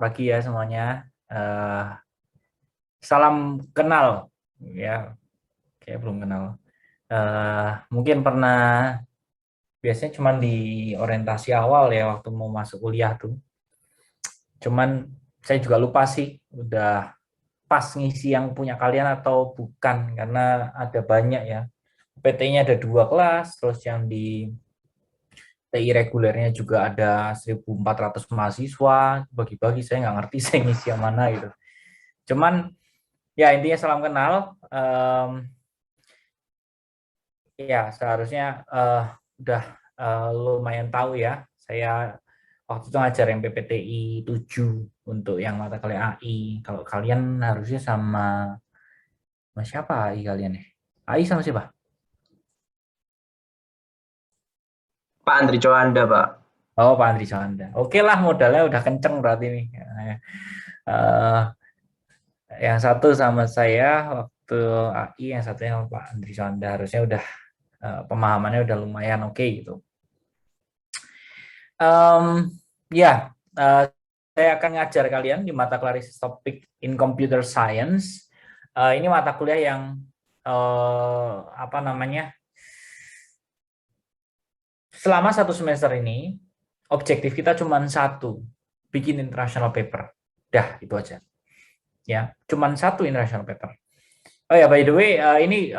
pagi ya semuanya. Salam kenal, ya, kayak belum kenal. Mungkin pernah, biasanya cuman di orientasi awal ya waktu mau masuk kuliah tuh. Cuman saya juga lupa sih, udah pas ngisi yang punya kalian atau bukan, karena ada banyak ya. PT-nya ada 2 kelas, terus yang di TI regulernya juga ada 1.400 mahasiswa, bagi-bagi saya nggak ngerti saya ngisi yang mana gitu. Cuman ya intinya salam kenal. Ya seharusnya udah lumayan tahu ya. Saya waktu itu ngajar yang PPTI 7 untuk yang mata kuliah AI. Kalau kalian harusnya sama siapa AI kalian ya? AI sama siapa? Pak Andri Coanda, Pak. Oh, Pak Andri Sawanda. Oke lah, modalnya udah kenceng berarti nih. Eh, yang satu sama saya waktu AI, yang satunya sama Pak Andri Sawanda. Harusnya udah pemahamannya udah lumayan oke gitu. Ya, saya akan ngajar kalian di mata kuliah Topic in Computer Science. Ini mata kuliah yang apa namanya? Selama 1 semester ini, objektif kita cuma satu, bikin international paper. Dah, itu aja. Ya, cuma satu international paper. Oh ya, by the way, ini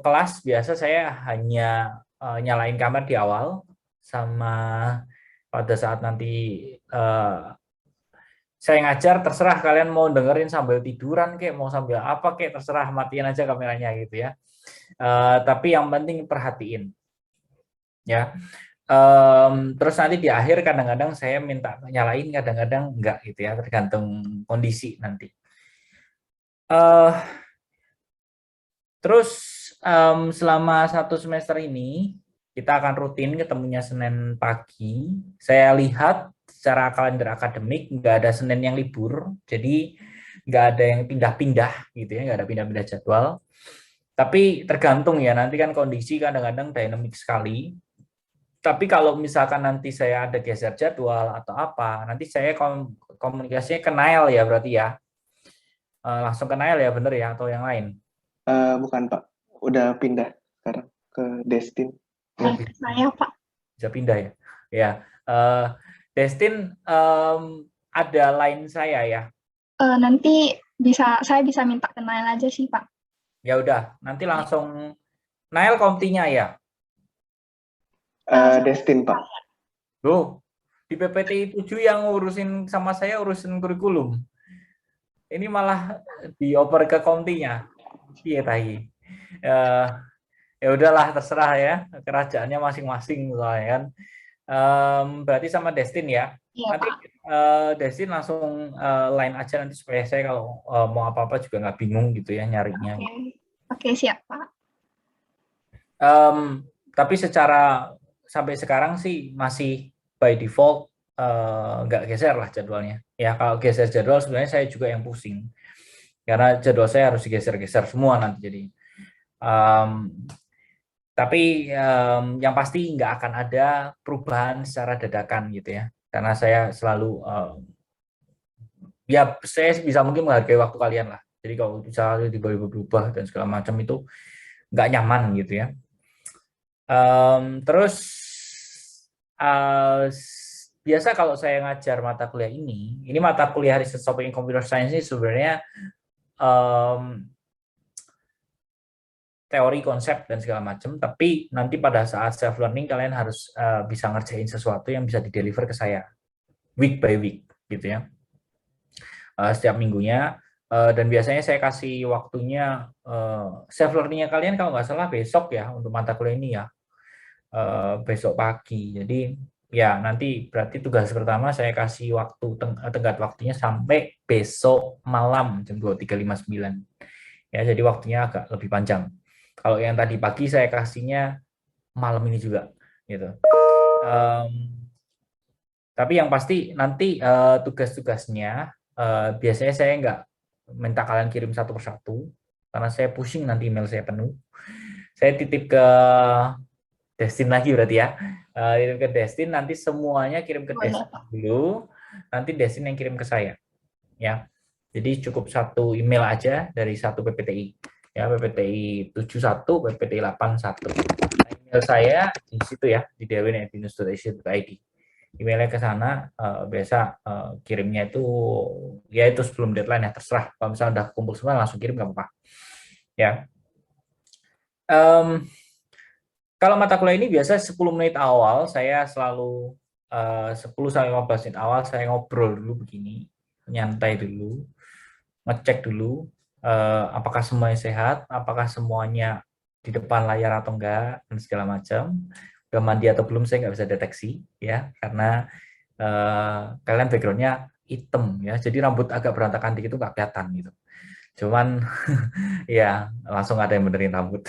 kelas biasa saya hanya nyalain kamera di awal, sama pada saat nanti saya ngajar, terserah kalian mau dengerin sambil tiduran kek, mau sambil apa kek, terserah, matiin aja kameranya gitu ya. Tapi yang penting perhatiin ya. Terus nanti di akhir kadang-kadang saya minta nyalain, kadang-kadang enggak gitu ya, tergantung kondisi nanti. Terus selama 1 semester ini kita akan rutin ketemunya Senin pagi. Saya lihat secara kalender akademik nggak ada Senin yang libur, jadi nggak ada yang pindah-pindah gitu ya, nggak ada pindah-pindah jadwal. Tapi tergantung ya, nanti kan kondisi kadang-kadang dinamik sekali. Tapi kalau misalkan nanti saya ada geser jadwal atau apa, nanti saya komunikasinya ke Nail ya berarti ya. Langsung ke Nail ya, bener ya, atau yang lain? Bukan Pak, udah pindah sekarang ke Destin. Oh, Saya Pak. bisa pindah ya. Ya, Destin, ada line saya ya. Nanti saya bisa minta kenal aja sih Pak. Ya udah, nanti langsung Nail kontinya ya. Destin Pak. Loh, di PPTI 7 yang ngurusin sama saya urusin kurikulum. Ini malah dioper ke kontinya. Iya tahi. Ya udahlah, terserah ya, kerajaannya masing-masing soalnya kan. Berarti sama Destin ya. Iya Nanti Pak. Destin langsung line aja nanti supaya saya kalau mau apa-apa juga nggak bingung gitu ya nyarinya. Oke, siap Pak. Tapi secara sampai sekarang sih masih by default nggak geser lah jadwalnya. Ya kalau geser jadwal sebenarnya saya juga yang pusing. Karena jadwal saya harus digeser-geser semua nanti jadi. Tapi yang pasti nggak akan ada perubahan secara dadakan gitu ya. Karena saya selalu ya saya bisa mungkin menghargai waktu kalian lah. Jadi kalau bisa berubah dan segala macam itu nggak nyaman gitu ya. Terus biasa kalau saya ngajar mata kuliah ini mata kuliah Research Topic in Computer Science ini sebenarnya teori, konsep, dan segala macam, tapi nanti pada saat self learning kalian harus bisa ngerjain sesuatu yang bisa di-deliver ke saya week by week gitu ya. Setiap minggunya, dan biasanya saya kasih waktunya self learningnya kalian kalau nggak salah besok ya untuk mata kuliah ini ya. Besok pagi. Jadi ya nanti berarti tugas pertama saya kasih waktu tenggat waktunya sampai besok malam jam 23.59. Ya, jadi waktunya agak lebih panjang. Kalau yang tadi pagi saya kasihnya malam ini juga, gitu. Tapi yang pasti nanti tugas-tugasnya biasanya saya nggak minta kalian kirim satu persatu, karena saya pusing nanti email saya penuh. Saya titip ke Destin lagi berarti ya. Kirim ke Destin, nanti semuanya kirim ke Destin dulu, nanti Destin yang kirim ke saya. ya. Jadi cukup satu email aja dari satu PPTI. Ya, PPTI 71, PPTI 81. Nah, email saya di situ ya, di derwin@binus.ac.id. Emailnya ke sana, biasa kirimnya itu ya itu sebelum deadline ya, terserah. Kalau misalnya udah kumpul semua langsung kirim nggak apa-apa. Ya. Kalau mata kuliah ini biasa 10 menit awal saya selalu 10 sampai 15 menit awal saya ngobrol dulu begini, nyantai dulu, ngecek dulu apakah semuanya sehat, apakah semuanya di depan layar atau enggak dan segala macam. Udah mandi atau belum saya nggak bisa deteksi ya karena kalian backgroundnya hitam ya, jadi rambut agak berantakan dikit itu nggak kelihatan gitu. Cuman ya langsung ada yang benerin rambut.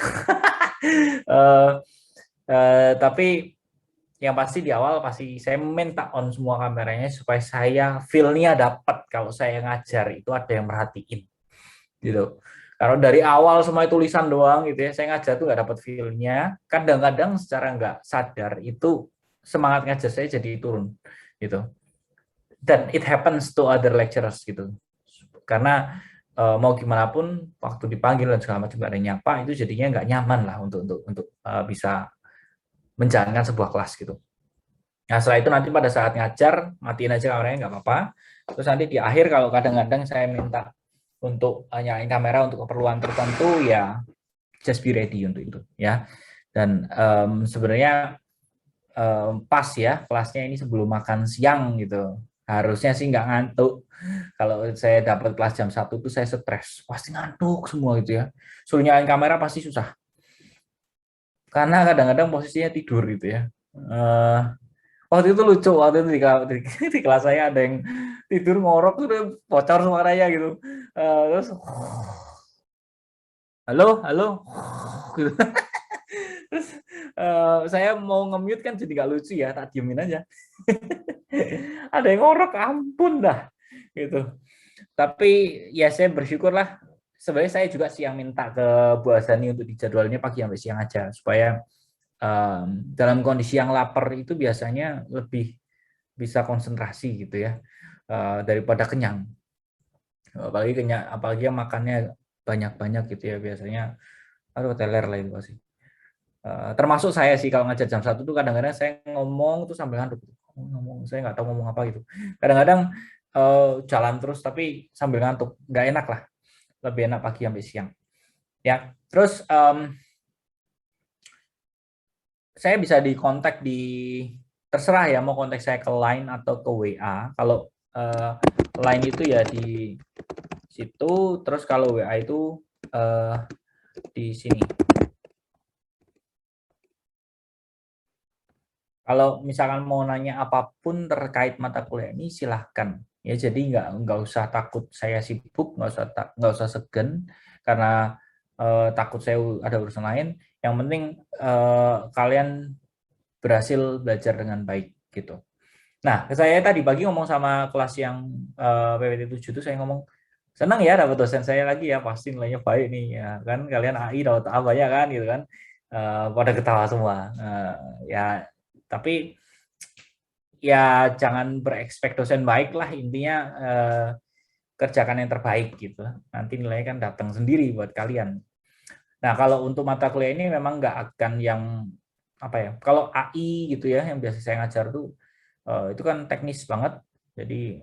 Tapi yang pasti di awal pasti saya minta on semua kameranya supaya saya feel-nya dapat kalau saya ngajar itu ada yang merhatiin gitu. Kalau dari awal semua tulisan doang gitu ya, saya ngajar tuh nggak dapat feel-nya. Kadang-kadang secara nggak sadar itu semangat ngajar saya jadi turun gitu. Dan it happens to other lecturers gitu. Karena mau gimana pun waktu dipanggil dan segala macam nggak ada yang nyapa itu jadinya nggak nyaman lah untuk bisa menjalankan sebuah kelas gitu. Nah setelah itu nanti pada saat ngajar matiin aja kameranya nggak apa-apa. Terus nanti di akhir kalau kadang-kadang saya minta untuk nyalain kamera untuk keperluan tertentu ya just be ready untuk itu ya. Dan sebenarnya pas ya kelasnya ini sebelum makan siang gitu. Harusnya sih nggak ngantuk. Kalau saya dapat kelas jam 1 tuh saya stres, pasti ngantuk semua gitu ya. Suruh nyalain kamera pasti susah. Karena kadang-kadang posisinya tidur gitu ya. Waktu itu lucu, waktu itu di kelas saya ada yang tidur ngorok udah bocor suaranya gitu. Terus halo, gitu. Terus saya mau nge-mute kan jadi nggak lucu ya, tak diemin aja. Ada yang ngorok, ampun dah, gitu. Tapi ya saya bersyukur lah. Sebenarnya saya juga siang minta ke Bu Azani untuk dijadwalnya pagi sampai siang aja supaya dalam kondisi yang lapar itu biasanya lebih bisa konsentrasi gitu ya daripada kenyang. Apalagi yang makannya banyak-banyak gitu ya biasanya. Aduh teler lah itu pasti. Termasuk saya sih kalau ngajar jam 1 tuh kadang-kadang saya ngomong tuh sambil ngantuk. Ngomong saya nggak tahu ngomong apa gitu. Kadang-kadang jalan terus tapi sambil ngantuk. Nggak enak lah. Lebih enak pagi sampai siang. Ya, terus saya bisa dikontak di terserah ya mau kontak saya ke Line atau ke WA. Kalau Line itu ya di situ, terus kalau WA itu di sini. Kalau misalkan mau nanya apapun terkait mata kuliah ini silahkan ya, jadi nggak usah takut saya sibuk, nggak usah segan karena takut saya ada urusan lain. Yang penting kalian berhasil belajar dengan baik gitu. Nah, saya tadi pagi ngomong sama kelas yang PPT 7 itu saya ngomong senang ya dapat dosen saya lagi ya, pasti nilainya baik nih ya kan, kalian AI dapat apa ya kan gitu kan. Pada ketawa semua. Ya tapi ya jangan berekspek dosen baik lah, intinya kerjakan yang terbaik gitu. Nanti nilainya kan datang sendiri buat kalian. Nah, kalau untuk mata kuliah ini memang nggak akan yang apa ya, kalau AI gitu ya yang biasa saya ngajar tuh itu kan teknis banget. Jadi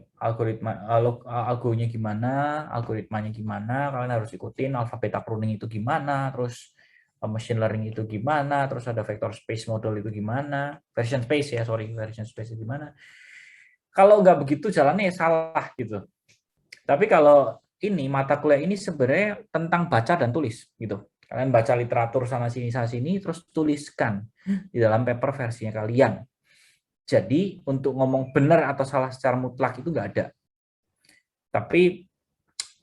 algonya gimana, algoritmanya gimana, kalian harus ikutin alpha beta pruning itu gimana, terus machine learning itu gimana, terus ada vector space model itu gimana, version space itu gimana. Kalau nggak begitu jalannya salah gitu. Tapi kalau ini mata kuliah ini sebenarnya tentang baca dan tulis gitu. Kalian baca literatur sana sini terus tuliskan di dalam paper versinya kalian. Jadi untuk ngomong benar atau salah secara mutlak itu nggak ada. Tapi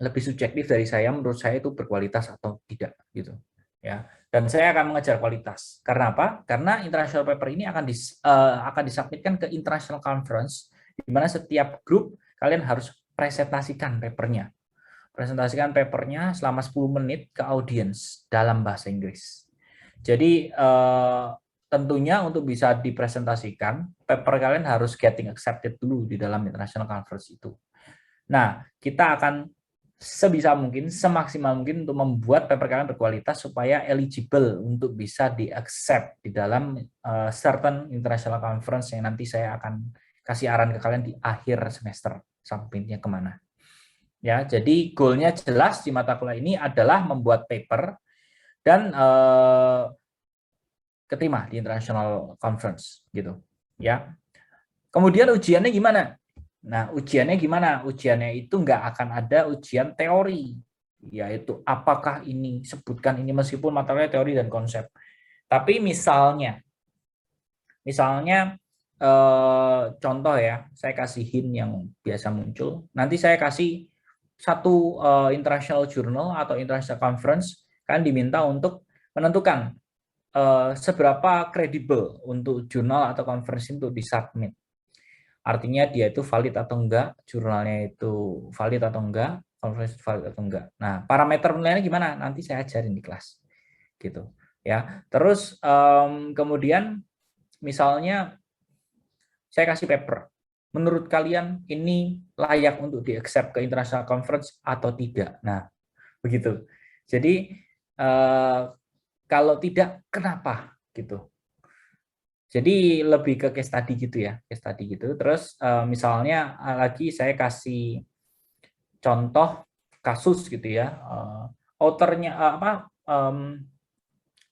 lebih subjektif dari saya, menurut saya itu berkualitas atau tidak gitu. Ya. Dan saya akan mengejar kualitas. Karena apa? Karena international paper ini akan disubmitkan ke international conference, di mana setiap grup kalian harus presentasikan papernya. Presentasikan papernya selama 10 menit ke audiens dalam bahasa Inggris. Jadi tentunya untuk bisa dipresentasikan, paper kalian harus getting accepted dulu di dalam international conference itu. Nah, kita akan sebisa mungkin, semaksimal mungkin untuk membuat paper kalian berkualitas supaya eligible untuk bisa di-accept di dalam certain international conference yang nanti saya akan kasih arahan ke kalian di akhir semester, sampingnya kemana. Ya, jadi goalnya jelas di mata kuliah ini adalah membuat paper dan keterima di international conference gitu, ya. Kemudian ujiannya gimana? Nah, ujiannya gimana? Ujiannya itu nggak akan ada ujian teori, yaitu apakah ini, sebutkan ini meskipun materinya teori dan konsep. Tapi misalnya contoh ya, saya kasih hint yang biasa muncul. Nanti saya kasih satu international journal atau international conference, kan diminta untuk menentukan seberapa kredibel untuk jurnal atau conference itu disubmit. Artinya dia itu valid atau enggak, jurnalnya itu valid atau enggak, conference valid atau enggak. Nah, parameter penilaiannya gimana? Nanti saya ajarin di kelas. Gitu. Ya. Terus kemudian misalnya saya kasih paper. Menurut kalian ini layak untuk di-accept ke international conference atau tidak? Nah, begitu. Jadi kalau tidak, kenapa? Gitu. Jadi lebih ke case study gitu ya, case study gitu. Terus misalnya lagi saya kasih contoh kasus gitu ya. Authornya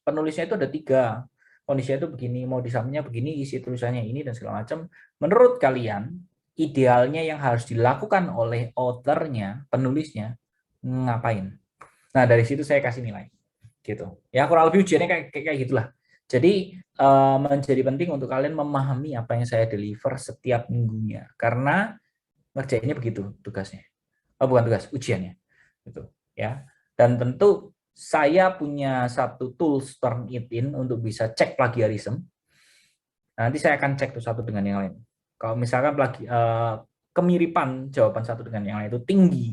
penulisnya itu ada 3. Kondisinya itu begini, mau disubmitnya begini, isi tulisannya ini dan segala macam. Menurut kalian idealnya yang harus dilakukan oleh authornya, penulisnya ngapain? Nah, dari situ saya kasih nilai. Gitu. Ya kurang lebih ujiannya kayak gitulah. Jadi menjadi penting untuk kalian memahami apa yang saya deliver setiap minggunya, karena ngerjainnya begitu tugasnya. Oh, bukan tugas, ujiannya. Gitu, ya. Dan tentu saya punya satu tools Turnitin untuk bisa cek plagiarisme. Nanti saya akan cek tuh satu dengan yang lain. Kalau misalkan kemiripan jawaban satu dengan yang lain itu tinggi,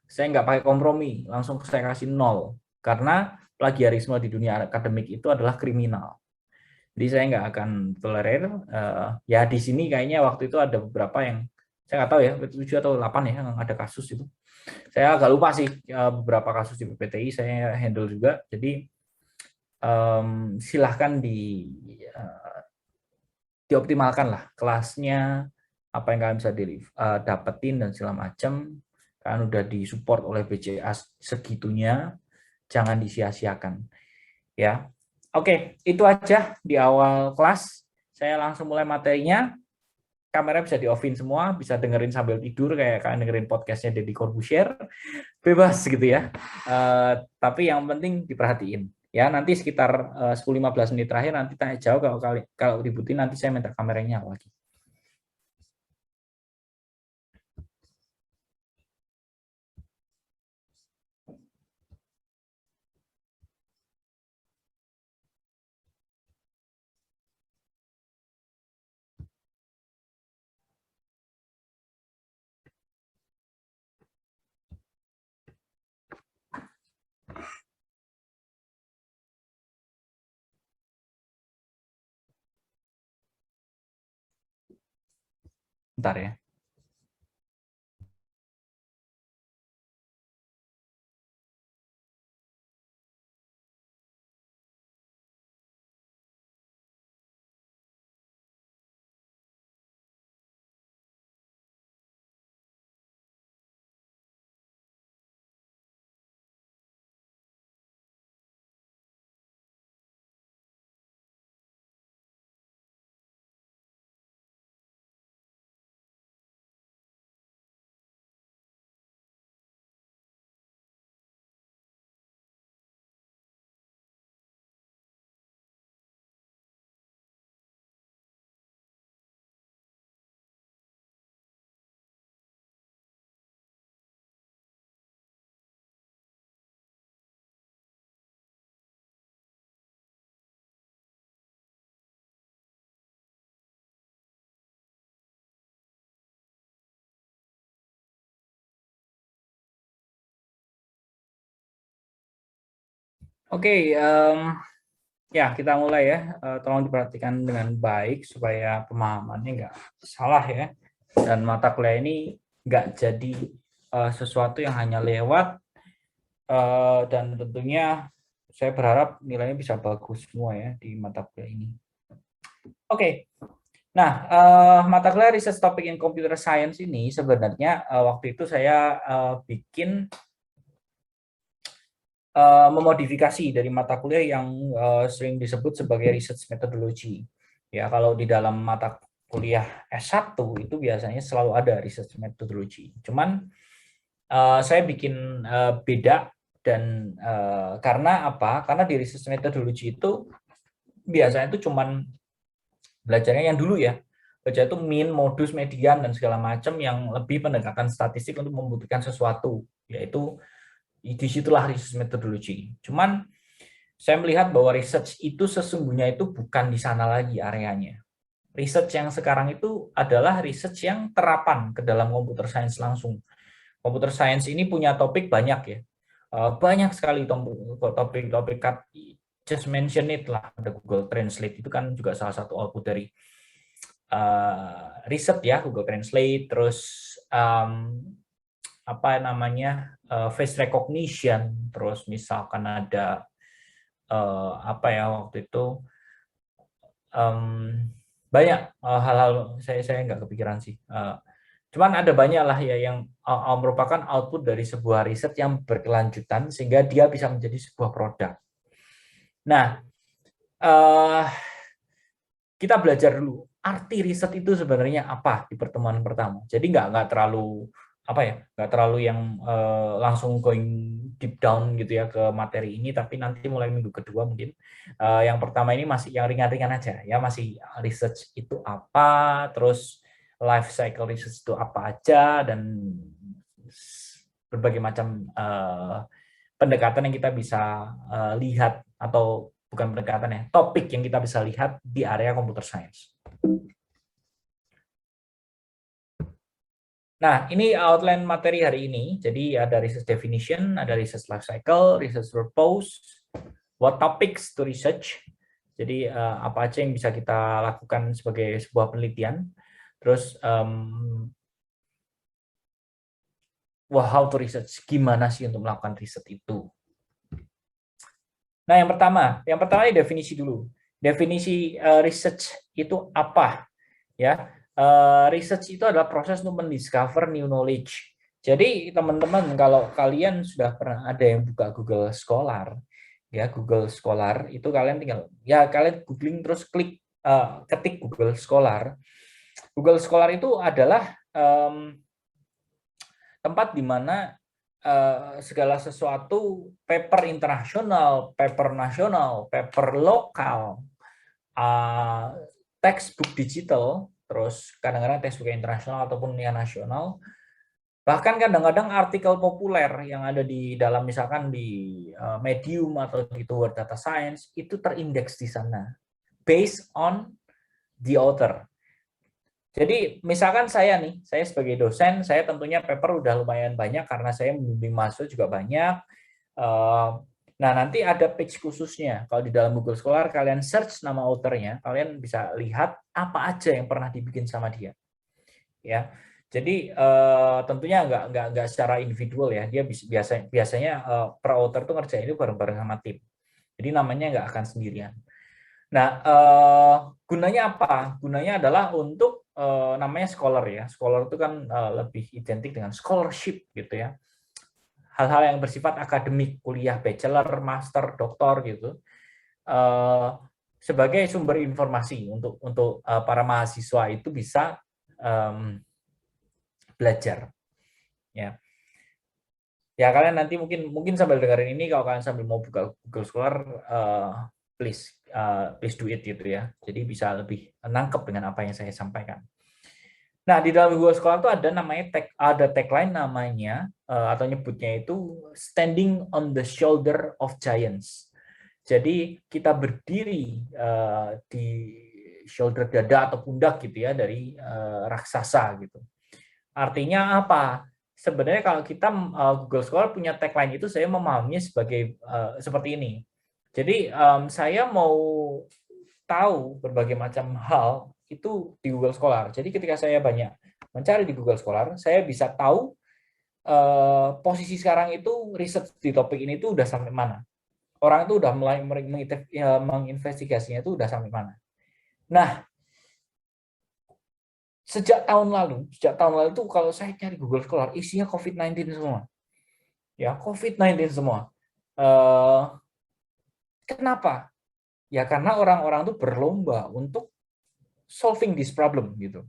saya nggak pakai kompromi, langsung saya kasih 0. Karena plagiarisme di dunia akademik itu adalah kriminal. Jadi saya nggak akan tolerir. Ya di sini kayaknya waktu itu ada beberapa yang saya nggak tahu ya, 7 atau 8 ya yang ada kasus itu. Saya agak lupa sih beberapa kasus di PPTI saya handle juga. Jadi silahkan dioptimalkan lah kelasnya, apa yang kalian bisa dapetin dan segala macam. Kan udah disupport oleh BCA segitunya, jangan disia-siakan. Ya, oke, itu aja di awal kelas. Saya langsung mulai materinya. Kamera bisa di-off-in semua, bisa dengerin sambil tidur kayak kalian dengerin podcastnya Deddy Corbuzier, bebas gitu ya. Tapi yang penting diperhatiin. Ya, nanti sekitar 10-15 menit terakhir nanti tanya jawab, kalau dibutuhin nanti saya minta kameranya lagi. Bentar ya. Oke, ya kita mulai ya. Tolong diperhatikan dengan baik supaya pemahamannya nggak salah ya. Dan mata kuliah ini nggak jadi sesuatu yang hanya lewat, dan tentunya saya berharap nilainya bisa bagus semua ya di mata kuliah ini. Oke. Nah, mata kuliah Research Topic in Computer Science ini sebenarnya waktu itu saya bikin memodifikasi dari mata kuliah yang sering disebut sebagai research methodology. Ya, kalau di dalam mata kuliah S1 itu biasanya selalu ada research methodology. Cuman saya bikin beda, dan karena apa? Karena di research methodology itu biasanya itu cuman belajarnya yang dulu ya. Belajar itu mean, modus, median, dan segala macam yang lebih pendekatan statistik untuk membuktikan sesuatu, yaitu disitulah research methodology. Cuman saya melihat bahwa research itu sesungguhnya itu bukan di sana lagi areanya. Research yang sekarang itu adalah research yang terapan ke dalam computer science langsung. Computer science ini punya topik banyak ya. Banyak sekali topik-topik, just mention it lah, ada Google Translate, itu kan juga salah satu output dari riset ya, Google Translate. Terus apa namanya, face recognition, terus misalkan ada apa ya waktu itu, banyak hal-hal, saya nggak kepikiran sih. Cuman ada banyak lah ya yang merupakan output dari sebuah riset yang berkelanjutan sehingga dia bisa menjadi sebuah produk. Nah, kita belajar dulu arti riset itu sebenarnya apa di pertemuan pertama. Jadi nggak terlalu apa ya, nggak terlalu yang langsung going deep down gitu ya ke materi ini, tapi nanti mulai minggu kedua mungkin yang pertama ini masih yang ringan-ringan aja ya, masih research itu apa, terus life cycle research itu apa aja, dan berbagai macam pendekatan yang kita bisa lihat, atau bukan pendekatan ya, topik yang kita bisa lihat di area computer science. Nah, ini outline materi hari ini. Jadi ada research definition, ada research life cycle, research purpose, what topics to research. Jadi apa aja yang bisa kita lakukan sebagai sebuah penelitian. Terus how to research, gimana sih untuk melakukan riset itu. Nah, yang pertama ini definisi dulu. Definisi research itu apa? Ya, research itu adalah proses untuk mendiscover new knowledge. Jadi teman-teman, kalau kalian sudah pernah ada yang buka Google Scholar, ya Google Scholar itu kalian tinggal ya kalian googling terus klik ketik Google Scholar. Google Scholar itu adalah tempat di mana segala sesuatu, paper internasional, paper nasional, paper lokal, textbook digital, terus kadang-kadang textbook internasional ataupun yang nasional, bahkan kadang-kadang artikel populer yang ada di dalam misalkan di Medium atau di World Data Science itu terindeks di sana based on the author. Jadi misalkan saya sebagai dosen, saya tentunya paper udah lumayan banyak karena saya membimbing mahasiswa juga banyak. Nah, nanti ada page khususnya. Kalau di dalam Google Scholar kalian search nama authornya, kalian bisa lihat apa aja yang pernah dibikin sama dia. Ya, jadi tentunya nggak secara individual ya. Dia biasanya per author tuh ngerjain itu bareng-bareng sama tim. Jadi namanya nggak akan sendirian. Nah, gunanya apa? Gunanya adalah untuk namanya scholar ya. Scholar itu kan lebih identik dengan scholarship gitu ya. Hal-hal yang bersifat akademik, kuliah bachelor, master, doktor gitu. Sebagai sumber informasi untuk para mahasiswa itu bisa belajar. Ya. Ya, kalian nanti mungkin sambil dengerin ini, kalau kalian sambil mau buka Google Scholar, please do it gitu ya. Jadi bisa lebih nangkep dengan apa yang saya sampaikan. Nah, di dalam Google Scholar itu ada namanya tagline namanya atau nyebutnya itu standing on the shoulder of giants. Jadi kita berdiri di shoulder, dada atau pundak gitu ya dari raksasa gitu. Artinya apa? Sebenarnya kalau kita Google Scholar punya tagline itu, saya memahaminya sebagai seperti ini. Jadi saya mau tahu berbagai macam hal itu di Google Scholar. Jadi ketika saya banyak mencari di Google Scholar, saya bisa tahu posisi sekarang itu riset di topik ini itu udah sampai mana. Orang itu udah mulai menginvestigasinya itu udah sampai mana. Nah, sejak tahun lalu itu kalau saya cari Google Scholar isinya COVID-19 semua. Ya, COVID-19 semua. Kenapa? Ya karena orang-orang itu berlomba untuk solving this problem gitu.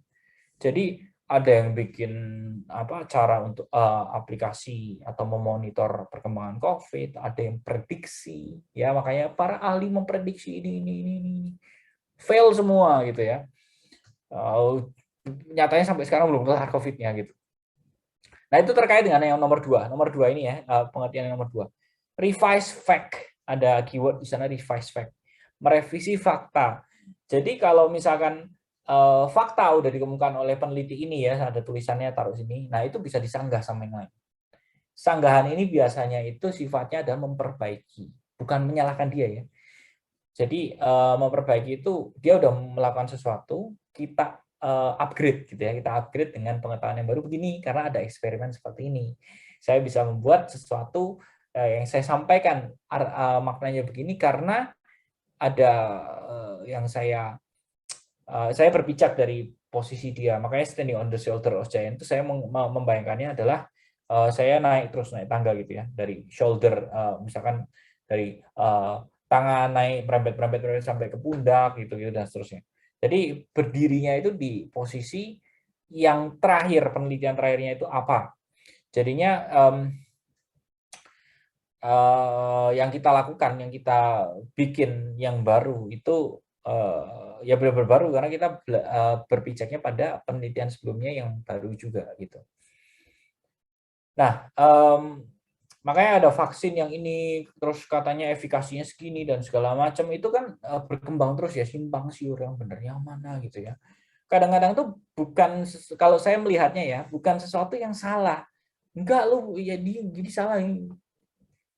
Jadi ada yang bikin cara untuk aplikasi atau memonitor perkembangan COVID, ada yang prediksi, ya makanya para ahli memprediksi ini fail semua gitu ya. Nyatanya sampai sekarang belum kelar COVID-nya gitu. Nah itu terkait dengan yang nomor 2. Nomor 2 ini ya, pengertian yang nomor 2. Revise fact, ada keyword di sana revise fact. Merevisi fakta. Jadi kalau misalkan fakta udah dikemukakan oleh peneliti ini ya, ada tulisannya taruh sini. Nah, itu bisa disanggah sama yang lain. Sanggahan ini biasanya itu sifatnya adalah memperbaiki, bukan menyalahkan dia ya. Jadi memperbaiki itu dia udah melakukan sesuatu, kita upgrade gitu ya. Kita upgrade dengan pengetahuan yang baru begini karena ada eksperimen seperti ini. Saya bisa membuat sesuatu yang saya sampaikan maknanya begini karena ada yang saya berpijak dari posisi dia, makanya standing on the shoulder of giant itu saya membayangkannya adalah saya naik tangga gitu ya, dari shoulder misalkan dari tangan naik merembet sampai ke pundak gitu dan seterusnya. Jadi berdirinya itu di posisi yang terakhir, penelitian terakhirnya itu apa. Jadinya yang kita lakukan, yang kita bikin yang baru itu ya benar-benar baru karena kita berpijaknya pada penelitian sebelumnya yang baru juga gitu. Nah, makanya ada vaksin yang ini terus katanya efikasinya segini dan segala macam itu kan berkembang terus ya, simpang siur yang benar yang mana gitu ya. Kadang-kadang tuh bukan, kalau saya melihatnya ya, bukan sesuatu yang salah. Enggak lu ya jadi salah.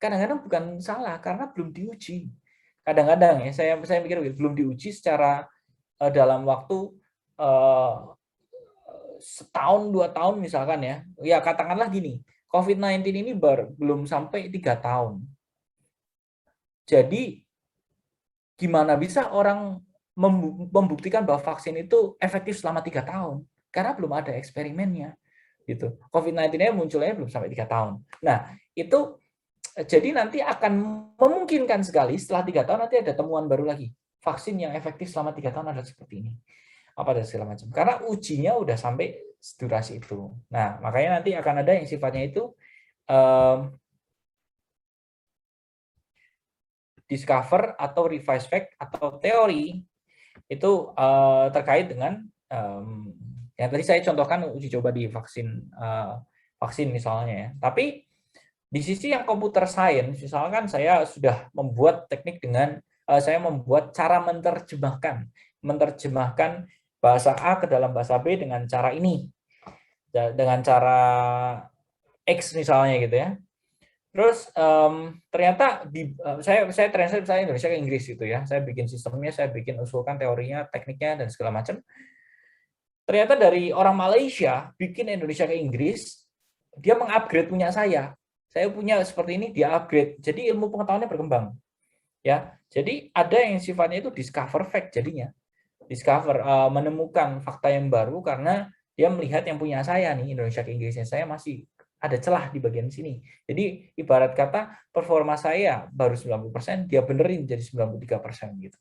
Kadang-kadang bukan salah karena belum diuji. Kadang-kadang ya saya pikir belum diuji secara dalam waktu setahun 2 tahun misalkan ya. Ya katakanlah gini, COVID-19 ini belum sampai 3 tahun. Jadi gimana bisa orang membuktikan bahwa vaksin itu efektif selama 3 tahun? Karena belum ada eksperimennya. Gitu. COVID-19-nya munculnya belum sampai 3 tahun. Nah, itu jadi nanti akan memungkinkan sekali setelah 3 tahun nanti ada temuan baru lagi. Vaksin yang efektif selama 3 tahun adalah seperti ini. Apa dan segala macam. Karena ujinya udah sampai durasi itu. Nah, makanya nanti akan ada yang sifatnya itu discover atau revise fact atau teori itu terkait dengan yang tadi saya contohkan uji coba di vaksin misalnya ya. Tapi di sisi yang computer science, misalkan saya sudah membuat teknik dengan saya membuat cara menerjemahkan bahasa A ke dalam bahasa B dengan cara ini, dengan cara X misalnya gitu ya. Terus ternyata saya translate misalnya Indonesia ke Inggris gitu ya. Saya bikin sistemnya, saya bikin usulkan teorinya, tekniknya dan segala macam. Ternyata dari orang Malaysia bikin Indonesia ke Inggris, dia mengupgrade punya saya. Saya punya seperti ini, dia upgrade. Jadi ilmu pengetahuannya berkembang. Ya, jadi ada yang sifatnya itu discover fact jadinya. Discover menemukan fakta yang baru karena dia melihat yang punya saya nih, Indonesia ke Inggrisnya saya masih ada celah di bagian sini. Jadi ibarat kata performa saya baru 90%, dia benerin jadi 93% gitu.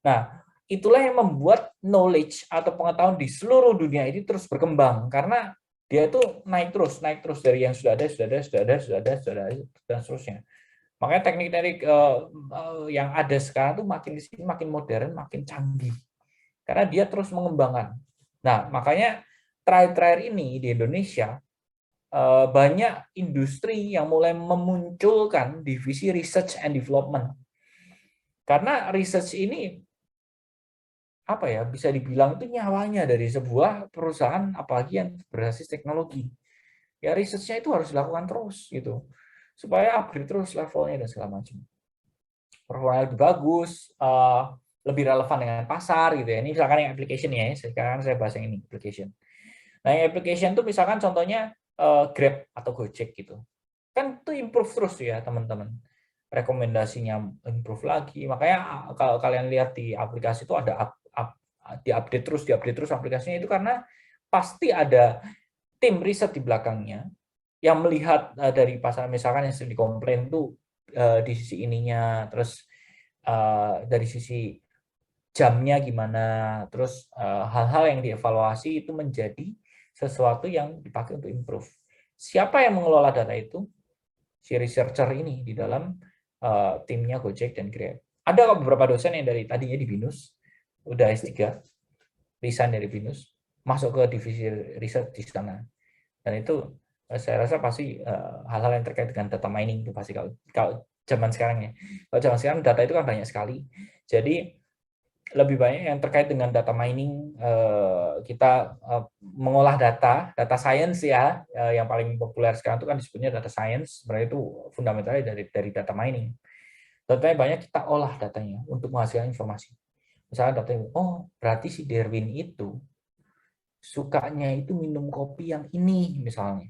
Nah, itulah yang membuat knowledge atau pengetahuan di seluruh dunia ini terus berkembang karena dia itu naik terus dari yang sudah ada dan seterusnya. Makanya teknik-teknik yang ada sekarang tuh makin di sini makin modern, makin canggih. Karena dia terus mengembangkan. Nah, makanya terakhir-terakhir ini di Indonesia banyak industri yang mulai memunculkan divisi research and development. Karena research ini apa ya, bisa dibilang itu nyawanya dari sebuah perusahaan apalagi yang berbasis teknologi. Ya research-nya itu harus dilakukan terus gitu. Supaya upgrade terus levelnya dan segala macam. Performa lebih bagus, lebih relevan dengan pasar gitu ya. Ini misalkan yang application ya, sekarang saya bahas yang ini application. Nah, yang application tuh misalkan contohnya Grab atau Gojek gitu. Kan itu improve terus ya, teman-teman. Rekomendasinya improve lagi. Makanya kalau kalian lihat di aplikasi itu ada diupdate terus aplikasinya itu karena pasti ada tim riset di belakangnya yang melihat dari pasar misalkan yang sering dikomplain tuh di sisi ininya, terus dari sisi jamnya gimana, terus hal-hal yang dievaluasi itu menjadi sesuatu yang dipakai untuk improve. Siapa yang mengelola data itu? Si researcher ini di dalam timnya Gojek dan Grab. Ada beberapa dosen yang dari tadinya di BINUS, udah S3, resign dari BINUS, masuk ke divisi riset di sana. Dan itu saya rasa pasti hal-hal yang terkait dengan data mining itu pasti kalau zaman sekarang ya. Kalau zaman sekarang data itu kan banyak sekali. Jadi lebih banyak yang terkait dengan data mining, kita mengolah data science ya, yang paling populer sekarang itu kan disebutnya data science, sebenarnya itu fundamentalnya dari data mining. Datanya banyak, kita olah datanya untuk menghasilkan informasi. Misalnya datanya, oh berarti si Derwin itu sukanya itu minum kopi yang ini misalnya.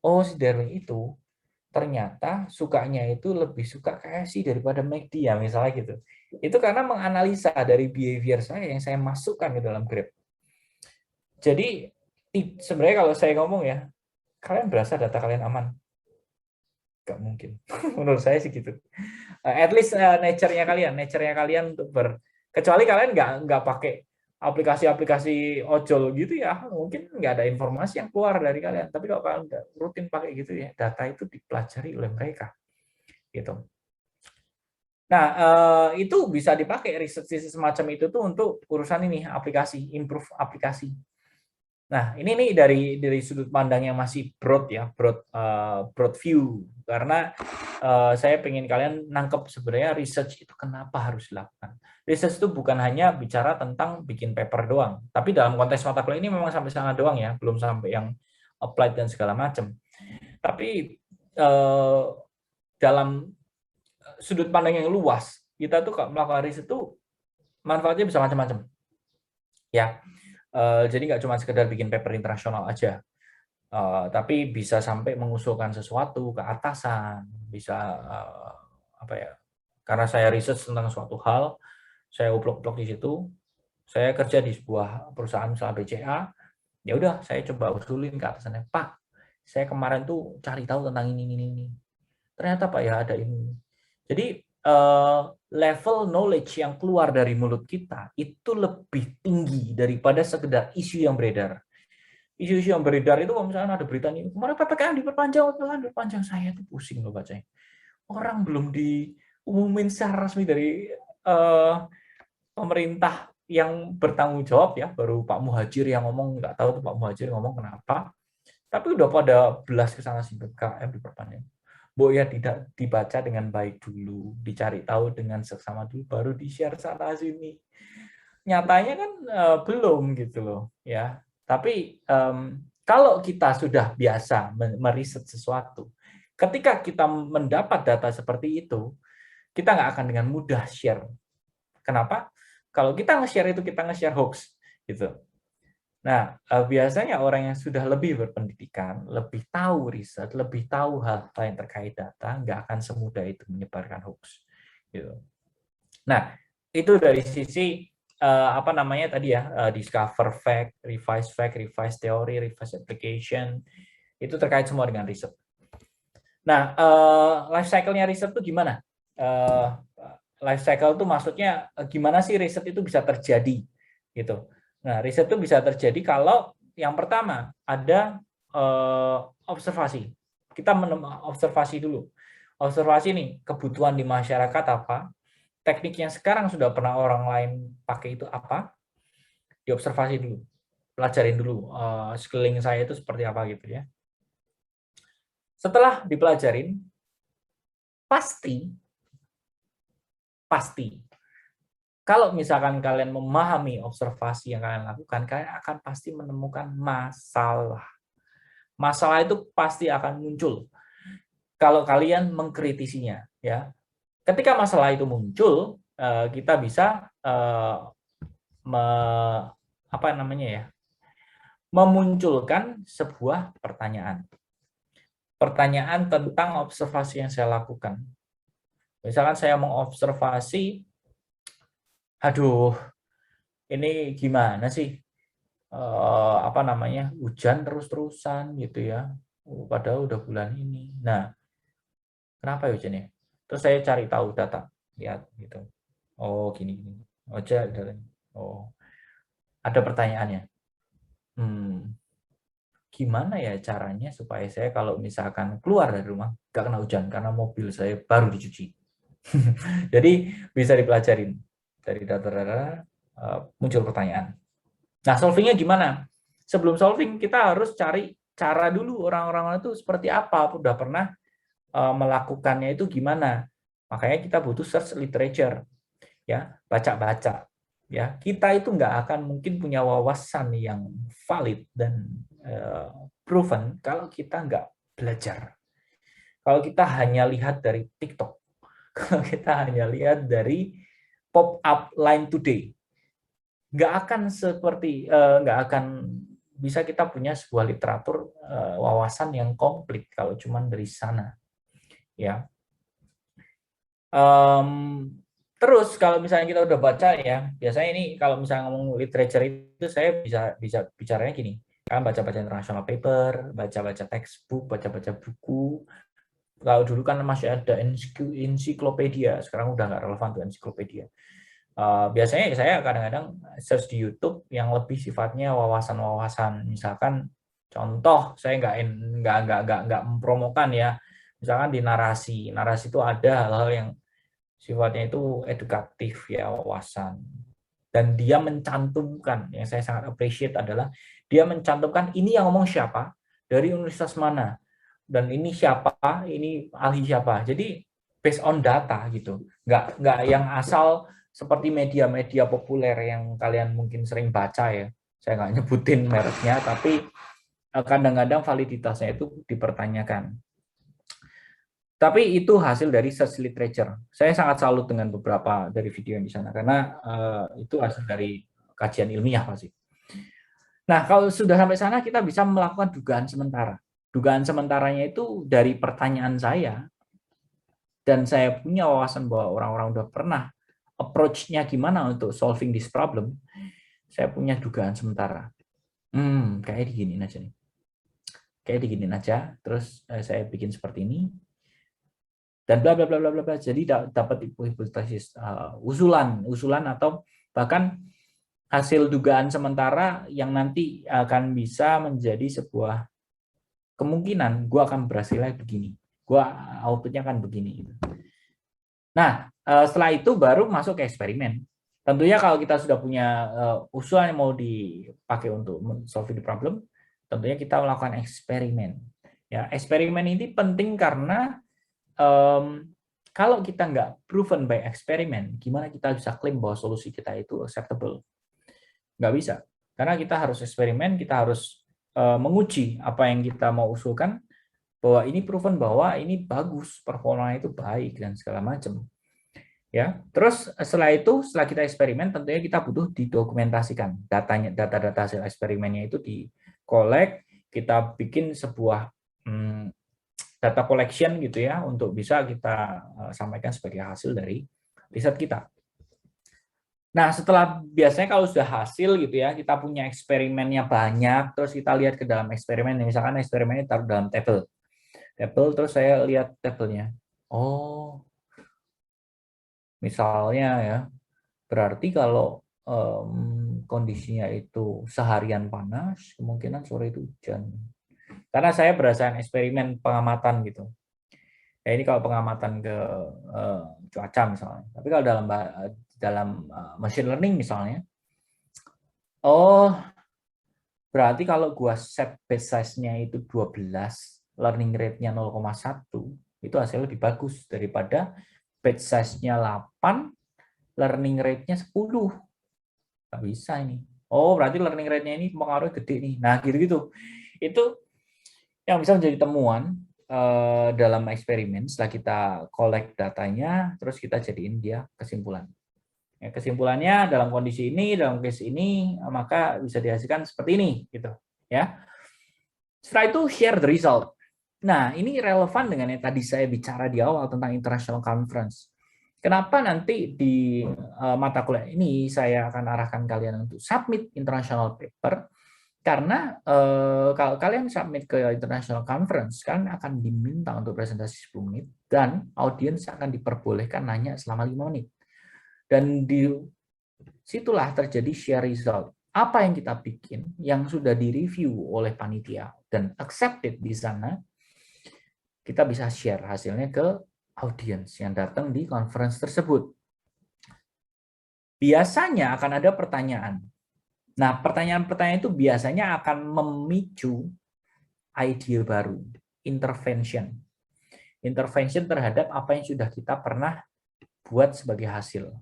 Oh si Derwin itu ternyata sukanya itu lebih suka KFC daripada McD ya misalnya gitu. Itu karena menganalisa dari behavior saya yang saya masukkan ke dalam Grab. Jadi sebenarnya kalau saya ngomong ya, kalian berasa data kalian aman? Gak mungkin. Menurut saya sih gitu. At least nature-nya kalian untuk kecuali kalian nggak pakai aplikasi-aplikasi ojol gitu ya, mungkin nggak ada informasi yang keluar dari kalian. Tapi kalau kalian udah rutin pakai gitu ya, data itu dipelajari oleh mereka, gitu. Nah, itu bisa dipakai riset semacam itu tuh untuk urusan ini aplikasi, improve aplikasi. Nah, ini nih dari sudut pandang yang masih broad ya, broad view. Karena saya pengen kalian nangkep sebenarnya research itu kenapa harus dilakukan. Research itu bukan hanya bicara tentang bikin paper doang, tapi dalam konteks mata kuliah ini memang sampai sana doang ya, belum sampai yang applied dan segala macam. Tapi dalam sudut pandang yang luas, kita tuh melakukan riset itu manfaatnya bisa macam-macam. Ya. Jadi nggak cuma sekedar bikin paper internasional aja, tapi bisa sampai mengusulkan sesuatu ke atasan, bisa apa ya? Karena saya riset tentang suatu hal, saya uplok-uplok di situ. Saya kerja di sebuah perusahaan misalnya BCA, ya udah saya coba usulin ke atasannya, Pak, saya kemarin tuh cari tahu tentang ini. Ternyata Pak ya ada ini. Jadi level knowledge yang keluar dari mulut kita itu lebih tinggi daripada sekedar isu yang beredar. Isu-isu yang beredar itu kalau misalnya ada berita ini, kemarin PPKM diperpanjang, saya itu pusing loh bacanya. Orang belum diumumin secara resmi dari pemerintah yang bertanggung jawab ya, baru Pak Muhadjir yang ngomong, nggak tahu tuh Pak Muhadjir ngomong kenapa, tapi udah pada belas ke sana sih PPKM diperpanjang. Bu ya tidak dibaca dengan baik dulu, dicari tahu dengan seksama dulu, baru di-share sana sini. Nyatanya kan belum gitu loh ya. Tapi kalau kita sudah biasa meriset sesuatu, ketika kita mendapat data seperti itu, kita nggak akan dengan mudah share. Kenapa? Kalau kita nge-share itu kita nge-share hoax gitu. Nah, biasanya orang yang sudah lebih berpendidikan, lebih tahu riset, lebih tahu hal-hal yang terkait data, nggak akan semudah itu menyebarkan hoax. Gitu. Nah, itu dari sisi apa namanya tadi ya, discover fact, revise theory, revise application, itu terkait semua dengan riset. Nah, life cycle-nya riset itu gimana? Life cycle itu maksudnya gimana sih riset itu bisa terjadi, gitu. Nah, riset itu bisa terjadi kalau yang pertama ada observasi. Kita observasi dulu. Observasi nih, kebutuhan di masyarakat apa, teknik yang sekarang sudah pernah orang lain pakai itu apa, diobservasi dulu. Pelajarin dulu sekeliling saya itu seperti apa gitu ya. Setelah dipelajarin, pasti kalau misalkan kalian memahami observasi yang kalian lakukan, kalian akan pasti menemukan masalah. Masalah itu pasti akan muncul kalau kalian mengkritisinya, ya. Ketika masalah itu muncul, kita bisa apa namanya ya? memunculkan sebuah pertanyaan. Pertanyaan tentang observasi yang saya lakukan. Misalkan saya mengobservasi, aduh, ini gimana sih? Apa namanya? Hujan terus-terusan gitu ya. Padahal udah bulan ini. Nah, kenapa ya hujannya? Terus saya cari tahu data, lihat gitu. Oh, gini. Oh, oh, ada pertanyaannya. Gimana ya caranya supaya saya kalau misalkan keluar dari rumah gak kena hujan karena mobil saya baru dicuci. Jadi bisa dipelajarin dari data-data, muncul pertanyaan. Nah, solvingnya gimana? Sebelum solving kita harus cari cara dulu orang-orang itu seperti apa, udah pernah melakukannya itu gimana. Makanya kita butuh search literature, ya, baca-baca. Ya, kita itu nggak akan mungkin punya wawasan yang valid dan proven kalau kita nggak belajar. Kalau kita hanya lihat dari TikTok, kalau kita hanya lihat dari pop-up line today, nggak akan nggak akan bisa kita punya sebuah literatur wawasan yang komplit kalau cuma dari sana, ya. Terus kalau misalnya kita udah baca ya, biasanya ini kalau misalnya ngomong literature itu saya bisa bicaranya gini, kan baca-baca international paper, baca-baca textbook, baca-baca buku. Kalau dulu kan masih ada ensiklopedia, sekarang udah nggak relevan tuh ensiklopedia. Biasanya saya kadang-kadang search di YouTube yang lebih sifatnya wawasan-wawasan. Misalkan contoh, saya nggak mempromokan ya. Misalkan di narasi itu ada hal-hal yang sifatnya itu edukatif ya, wawasan. Dan dia mencantumkan, yang saya sangat appreciate adalah dia mencantumkan ini yang ngomong siapa, dari universitas mana, dan ini siapa, ini ahli siapa. Jadi based on data gitu, nggak yang asal seperti media-media populer yang kalian mungkin sering baca ya. Saya nggak nyebutin mereknya, tapi kadang-kadang validitasnya itu dipertanyakan. Tapi itu hasil dari search literature. Saya sangat salut dengan beberapa dari video yang di sana karena itu hasil dari kajian ilmiah pasti. Nah, kalau sudah sampai sana kita bisa melakukan dugaan sementara. Dugaan sementaranya itu dari pertanyaan saya dan saya punya wawasan bahwa orang-orang udah pernah approach-nya gimana untuk solving this problem. Saya punya dugaan sementara. Kayak diginiin aja nih. Kayak diginiin aja, terus saya bikin seperti ini. Dan bla bla bla bla bla. Jadi dapat hipotesis usulan atau bahkan hasil dugaan sementara yang nanti akan bisa menjadi sebuah kemungkinan gue akan berhasilnya begini, gue outputnya akan begini. Nah, setelah itu baru masuk ke eksperimen. Tentunya kalau kita sudah punya usulan yang mau dipakai untuk solve the problem, tentunya kita melakukan eksperimen. Ya, eksperimen ini penting karena kalau kita nggak proven by eksperimen, gimana kita bisa klaim bahwa solusi kita itu acceptable? Nggak bisa. Karena kita harus eksperimen, kita harus menguji apa yang kita mau usulkan, bahwa ini proven bahwa ini bagus, performanya itu baik, dan segala macam. Ya, terus setelah itu, setelah kita eksperimen, tentunya kita butuh didokumentasikan data-data hasil eksperimennya itu di-collect, kita bikin sebuah data collection gitu ya untuk bisa kita sampaikan sebagai hasil dari riset kita. Nah, setelah biasanya kalau sudah hasil gitu ya, kita punya eksperimennya banyak, terus kita lihat ke dalam eksperimen, misalkan eksperimennya taruh dalam tabel, terus saya lihat tabelnya. Oh, misalnya ya, berarti kalau kondisinya itu seharian panas, kemungkinan sore itu hujan. Karena saya berdasarkan eksperimen pengamatan gitu. Ya ini kalau pengamatan ke cuaca misalnya. Tapi kalau dalam machine learning misalnya, oh berarti kalau gua set batch size-nya itu 12, learning rate-nya 0,1, itu hasilnya lebih bagus daripada batch size-nya 8, learning rate-nya 10. Nggak bisa ini. Oh, berarti learning rate-nya ini pengaruhnya gede nih. Nah, gitu-gitu. Itu yang bisa menjadi temuan dalam eksperimen setelah kita collect datanya, terus kita jadiin dia kesimpulan. Ya, kesimpulannya dalam kondisi ini, dalam case ini, maka bisa dihasilkan seperti ini, gitu. ya. Setelah itu share the result. Nah, ini relevan dengan yang tadi saya bicara di awal tentang international conference. Kenapa nanti di mata kuliah ini saya akan arahkan kalian untuk submit international paper? Karena kalau kalian submit ke international conference, kalian akan diminta untuk presentasi 10 menit dan audiens akan diperbolehkan nanya selama 5 menit. Dan di situlah terjadi share result. Apa yang kita bikin yang sudah direview oleh panitia dan accepted di sana, kita bisa share hasilnya ke audiens yang datang di conference tersebut. Biasanya akan ada pertanyaan. Nah, pertanyaan-pertanyaan itu biasanya akan memicu ide baru, intervention. Intervention terhadap apa yang sudah kita pernah buat sebagai hasil.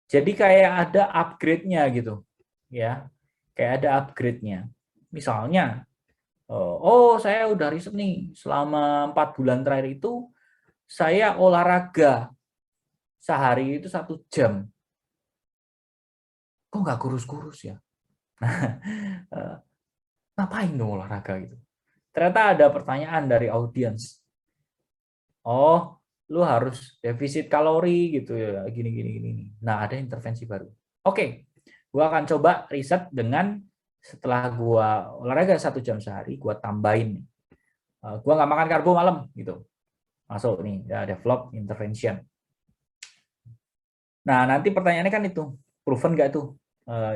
Jadi kayak ada upgrade-nya gitu, ya. Kayak ada upgrade-nya. Misalnya, oh saya udah riset nih, selama 4 bulan terakhir itu saya olahraga sehari itu 1 jam. Kok nggak kurus-kurus ya? Ngapain dong olahraga gitu? Ternyata ada pertanyaan dari audiens. Oh, lu harus defisit kalori gitu ya, gini. Nah, ada intervensi baru. Oke, gua akan coba riset dengan setelah gua olahraga 1 jam sehari, gua tambahin. Gua nggak makan karbo malam gitu. Masuk nih, ya, develop intervention. Nah, nanti pertanyaannya kan itu, proven nggak tuh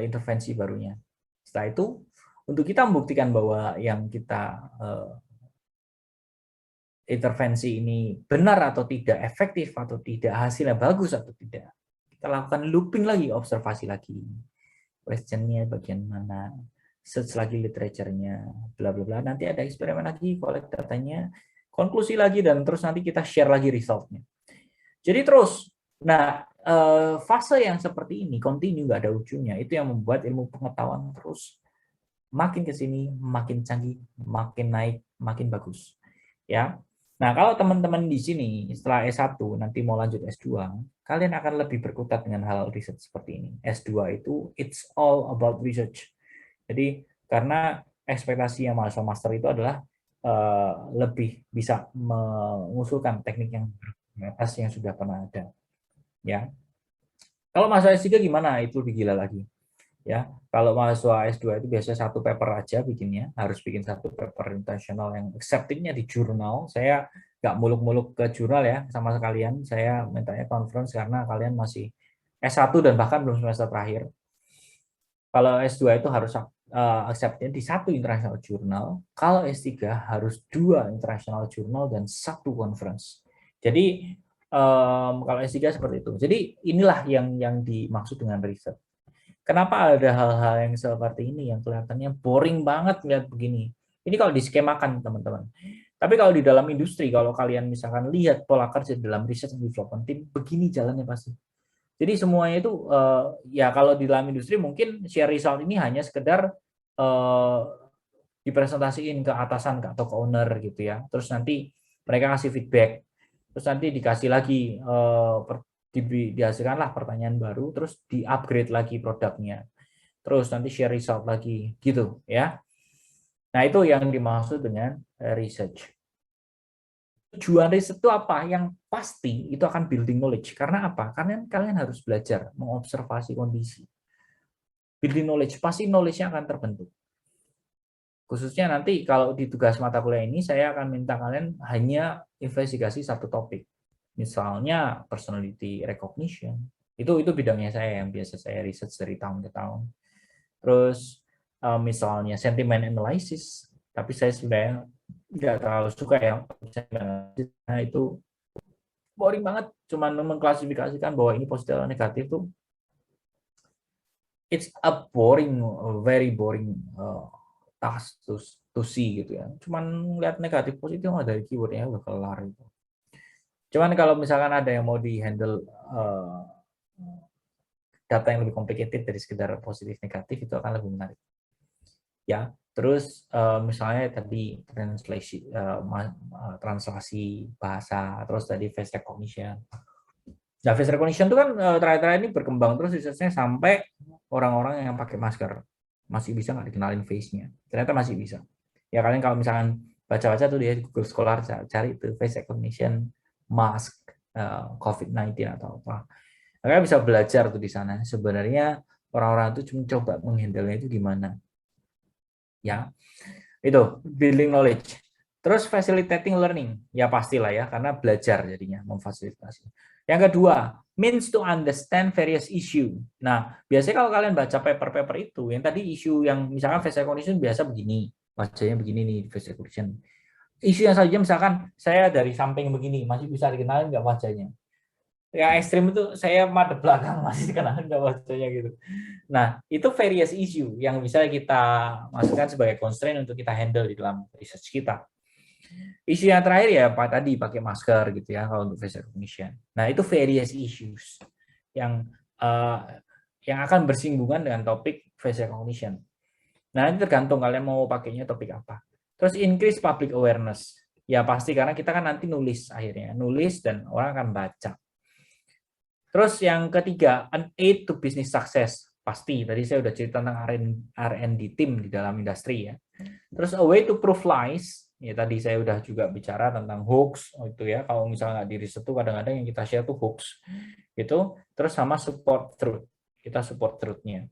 intervensi barunya? Setelah itu, untuk kita membuktikan bahwa yang kita intervensi ini benar atau tidak, efektif atau tidak, hasilnya bagus atau tidak, kita lakukan looping lagi, observasi lagi, questionnya bagian mana, search lagi literaturenya, bla bla bla. Nanti ada eksperimen lagi, collect datanya, konklusi lagi, dan terus nanti kita share lagi resultnya. Jadi terus, nah fase yang seperti ini, continue, nggak ada ujungnya, itu yang membuat ilmu pengetahuan terus makin ke sini, makin canggih, makin naik, makin bagus. Ya. Nah, kalau teman-teman di sini setelah S1 nanti mau lanjut S2, kalian akan lebih berkutat dengan hal riset seperti ini. S2 itu it's all about research. Jadi karena ekspektasi yang mahasiswa master itu adalah lebih bisa mengusulkan teknik yang atas yang sudah pernah ada. Ya. Kalau mahasiswa S3 gimana? Itu lebih gila lagi. Ya, kalau mahasiswa S2 itu biasanya 1 paper aja bikinnya, harus bikin 1 paper internasional yang accepted-nya di jurnal. Saya nggak muluk-muluk ke jurnal ya sama sekalian, saya mintanya conference karena kalian masih S1 dan bahkan belum semester terakhir. Kalau S2 itu harus accepted-nya di 1 international journal, kalau S3 harus 2 international journal dan 1 conference. Jadi kalau S3 seperti itu. Jadi inilah yang dimaksud dengan riset. Kenapa ada hal-hal yang seperti ini yang kelihatannya boring banget lihat begini? Ini kalau diskemakan, teman-teman. Tapi kalau di dalam industri, kalau kalian misalkan lihat pola kerja dalam research and development team, begini jalannya pasti. Jadi semuanya itu, ya kalau di dalam industri mungkin share result ini hanya sekedar dipresentasiin ke atasan atau ke owner gitu ya. Terus nanti mereka kasih feedback. Terus nanti dikasih lagi dihasilkanlah pertanyaan baru, terus di-upgrade lagi produknya, terus nanti share result lagi, gitu ya. Nah, itu yang dimaksud dengan research. Tujuan riset itu apa? Yang pasti itu akan building knowledge. Karena apa? Karena kalian harus belajar mengobservasi kondisi. Building knowledge, pasti knowledge-nya akan terbentuk. Khususnya nanti kalau di tugas mata kuliah ini, saya akan minta kalian hanya investigasi 1 topik. Misalnya personality recognition, itu bidangnya saya yang biasa saya riset dari tahun ke tahun. Terus misalnya sentiment analysis, tapi saya sebenarnya nggak terlalu suka ya. Nah, itu boring banget, cuman mengklasifikasikan bahwa ini positif atau negatif tuh. It's a boring, very boring task to see gitu ya. Cuman lihat negatif positif dari keywordnya udah kelar gitu. Cuman kalau misalkan ada yang mau di-handle data yang lebih complicated dari sekedar positif negatif, itu akan lebih menarik. Ya, terus misalnya tadi translasi bahasa, terus tadi face recognition. Nah, face recognition itu kan terakhir-terakhir ini berkembang terus risetnya sampai orang-orang yang pakai masker masih bisa nggak dikenalin face-nya? Ternyata masih bisa. Ya kalian kalau misalkan baca-baca tuh di Google Scholar cari itu face recognition mask COVID-19 atau apa. Kalian bisa belajar tuh di sana. Sebenarnya orang-orang itu cuma coba menghandle itu gimana. Ya, itu building knowledge. Terus facilitating learning, ya pastilah ya, karena belajar jadinya memfasilitasi. Yang kedua, means to understand various issue. Nah, biasanya kalau kalian baca paper-paper itu, yang tadi isu yang misalkan face recognition biasa begini, wajahnya begini nih face recognition. Isu yang saja misalkan saya dari samping begini, masih bisa dikenalin nggak wajahnya? Yang ekstrim itu saya madep belakang masih dikenalin nggak wajahnya gitu. Nah, itu various issue yang bisa kita masukkan sebagai constraint untuk kita handle di dalam research kita. Isu yang terakhir ya Pak tadi pakai masker gitu ya kalau untuk face recognition. Nah, itu various issues yang akan bersinggungan dengan topik face recognition. Nah, ini tergantung kalian mau pakainya topik apa. Terus increase public awareness. Ya pasti karena kita kan nanti nulis akhirnya, nulis dan orang akan baca. Terus yang ketiga, an aid to business success. Pasti, tadi saya udah cerita tentang R&D team di dalam industri ya. Terus a way to prove lies, ya tadi saya udah juga bicara tentang hoax, itu ya, kalau misalnya nggak di riset tuh kadang-kadang yang kita share tuh hoax. Gitu. Terus sama support truth, kita support truth-nya.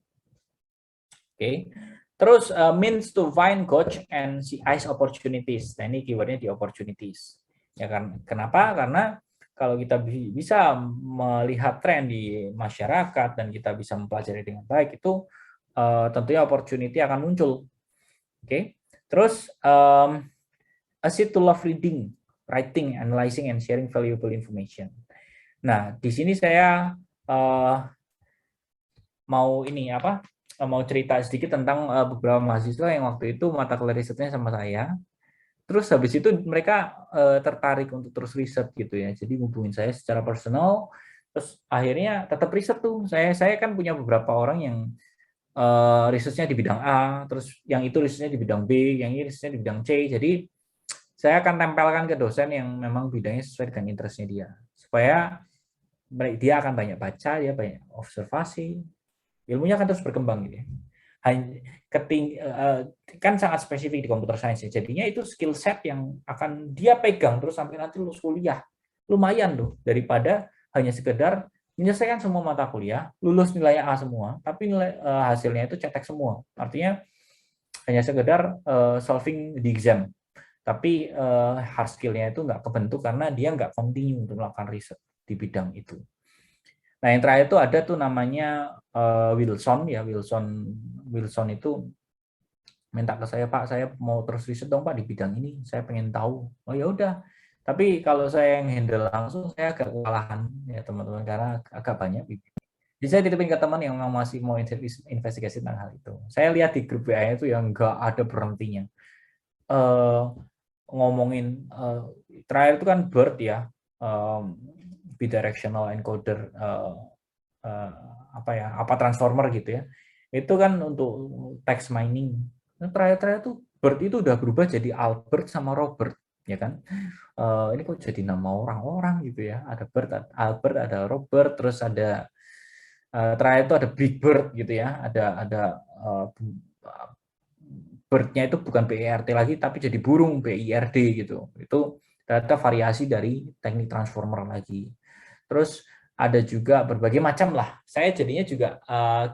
Oke. Terus means to find gauge and seize opportunities. Nah ini keywordnya di opportunities. Ya kan? Kenapa? Karena kalau kita bisa melihat tren di masyarakat dan kita bisa mempelajari dengan baik itu tentunya opportunity akan muncul. Oke. Terus a seed to love reading, writing, analyzing and sharing valuable information. Nah, di sini saya mau cerita sedikit tentang beberapa mahasiswa yang waktu itu mata kuliah risetnya sama saya. Terus habis itu mereka tertarik untuk terus riset gitu ya. Jadi hubungin saya secara personal. Terus akhirnya tetap riset tuh. Saya kan punya beberapa orang yang risetnya di bidang A, terus yang itu risetnya di bidang B, yang ini risetnya di bidang C. Jadi saya akan tempelkan ke dosen yang memang bidangnya sesuai dengan interestnya dia. Supaya dia akan banyak baca, dia banyak observasi, ilmunya akan terus berkembang gitu ya. Kan sangat spesifik di computer science ya. Jadinya itu skill set yang akan dia pegang terus sampai nanti lulus kuliah. Lumayan loh daripada hanya sekedar menyelesaikan semua mata kuliah, lulus nilainya A semua, tapi nilai hasilnya itu cetek semua. Artinya hanya sekedar solving the exam. Tapi hard skill-nya itu nggak kebentuk karena dia nggak continue untuk melakukan riset di bidang itu. Nah, yang terakhir itu ada tuh namanya Wilson ya. Wilson itu minta ke saya, Pak, saya mau terus riset dong Pak di bidang ini, saya pengen tahu. Oh ya udah. Tapi kalau saya yang handle langsung saya agak kewalahan ya teman-teman karena agak banyak. Jadi saya titipin ke teman yang masih mau investigasi tentang hal itu. Saya lihat di grup WA itu yang nggak ada berhentinya. Ngomongin terakhir itu kan BERT ya. Bidirectional encoder apa transformer gitu ya, itu kan untuk text mining. Nah, terakhir tuh BERT itu udah berubah jadi Albert sama Robert ya kan. Ini kok jadi nama orang-orang gitu ya, ada BERT, Albert, ada Robert, terus ada terakhir itu ada Big Bird gitu ya, ada Bird-nya itu bukan BERT lagi tapi jadi burung BIRD gitu. Itu ternyata variasi dari teknik transformer lagi. Terus ada juga berbagai macam lah. Saya jadinya juga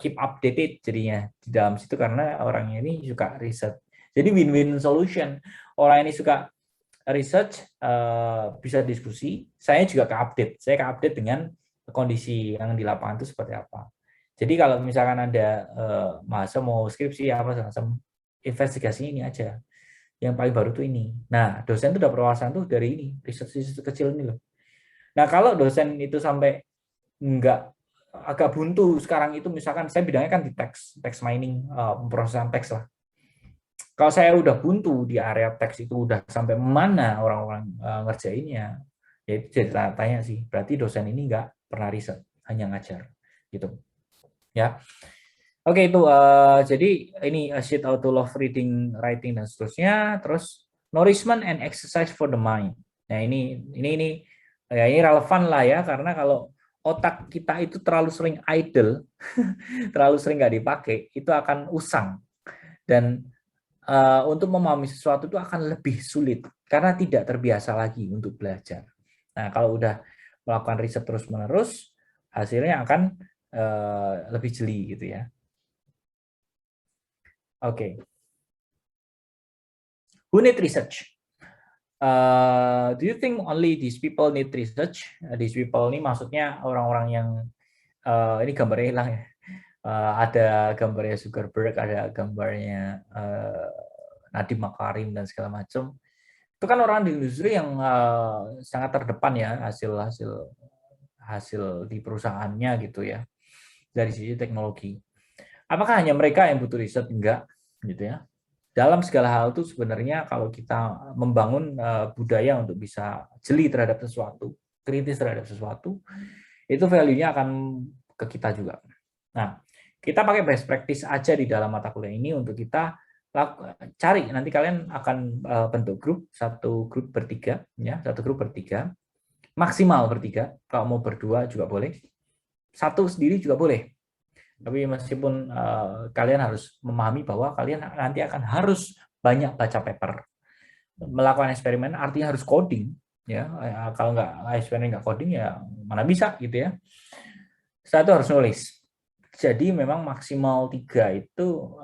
keep updated jadinya di dalam situ karena orangnya ini suka riset. Jadi win-win solution. Orang ini suka research, bisa diskusi. Saya juga ke-update. Saya ke-update dengan kondisi yang di lapangan itu seperti apa. Jadi kalau misalkan ada mahasiswa mau skripsi apa semacam investigasi ini aja. Yang paling baru tuh ini. Nah, dosen itu udah berwawasan tuh dari ini, riset kecil ini loh. Nah, kalau dosen itu sampai enggak agak buntu sekarang itu misalkan saya bidangnya kan di text mining, pemrosesan teks lah. Kalau saya udah buntu di area teks itu udah sampai mana orang-orang ngerjainnya, ya itu jadi tanya sih. Berarti dosen ini enggak pernah riset, hanya ngajar gitu. Ya. Oke, itu jadi ini a sheet how to love reading, writing dan seterusnya. Terus nourishment and exercise for the mind. Nah, ini ya ini relevan lah ya karena kalau otak kita itu terlalu sering idle, terlalu sering nggak dipakai, itu akan usang. Dan untuk memahami sesuatu itu akan lebih sulit karena tidak terbiasa lagi untuk belajar. Nah, kalau udah melakukan riset terus-menerus, hasilnya akan lebih jeli gitu ya. Oke. Who need research? Do you think only these people need research? These people ini maksudnya orang-orang yang ini gambarnya hilang ya. Ada gambarnya Zuckerberg, ada gambarnya Nadiem Makarim dan segala macam. Itu kan orang di industri yang sangat terdepan ya hasil di perusahaannya gitu ya dari sisi teknologi. Apakah hanya mereka yang butuh riset? Enggak, gitu ya. Dalam segala hal itu sebenarnya kalau kita membangun budaya untuk bisa jeli terhadap sesuatu, kritis terhadap sesuatu, itu value-nya akan ke kita juga. Nah, kita pakai best practice aja di dalam mata kuliah ini untuk kita cari. Nanti kalian akan bentuk grup, satu grup bertiga, ya, satu grup bertiga, maksimal bertiga. Kalau mau berdua juga boleh, satu sendiri juga boleh. Tapi meskipun kalian harus memahami bahwa kalian nanti akan harus banyak baca paper, melakukan eksperimen, artinya harus coding, ya. Kalau nggak eksperimen nggak coding ya mana bisa gitu ya. Setelah itu harus nulis. Jadi memang maksimal 3 itu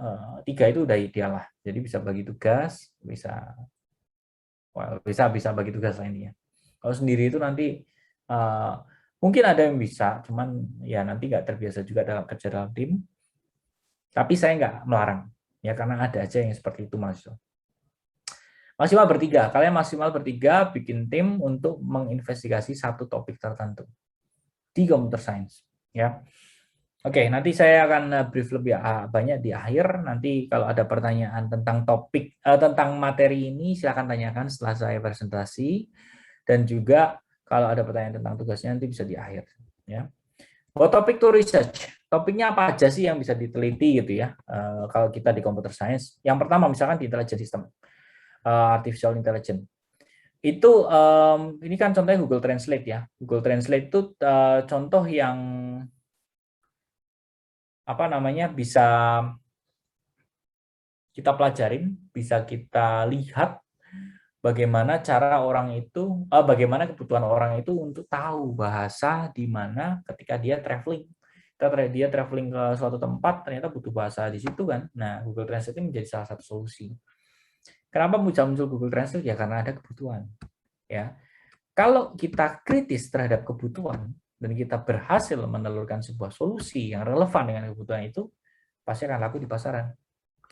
udah ideal lah. Jadi bisa bagi tugas, bisa bagi tugas lainnya. Kalau sendiri itu nanti mungkin ada yang bisa, cuman ya nanti nggak terbiasa juga dalam kerja dalam tim. Tapi saya nggak melarang, ya karena ada aja yang seperti itu mahasiswa. Maksimal bertiga, kalian maksimal bertiga bikin tim untuk menginvestigasi satu topik tertentu di computer science, ya. Oke, nanti saya akan brief lebih banyak di akhir. Nanti kalau ada pertanyaan tentang topik, tentang materi ini, silakan tanyakan setelah saya presentasi. Dan juga kalau ada pertanyaan tentang tugasnya nanti bisa di akhir. Ya. What topic to research? Topiknya apa aja sih yang bisa diteliti gitu ya? Kalau kita di computer science, yang pertama misalkan di intelligent system, artificial intelligence. Itu ini kan contohnya Google Translate ya. Google Translate itu contoh yang apa namanya bisa kita pelajarin, bisa kita lihat bagaimana cara orang itu, bagaimana kebutuhan orang itu untuk tahu bahasa di mana ketika dia traveling. Dia traveling ke suatu tempat, ternyata butuh bahasa di situ kan. Nah, Google Translate ini menjadi salah satu solusi. Kenapa muncul Google Translate? Ya karena ada kebutuhan. Ya, kalau kita kritis terhadap kebutuhan dan kita berhasil menelurkan sebuah solusi yang relevan dengan kebutuhan itu, pasti akan laku di pasaran,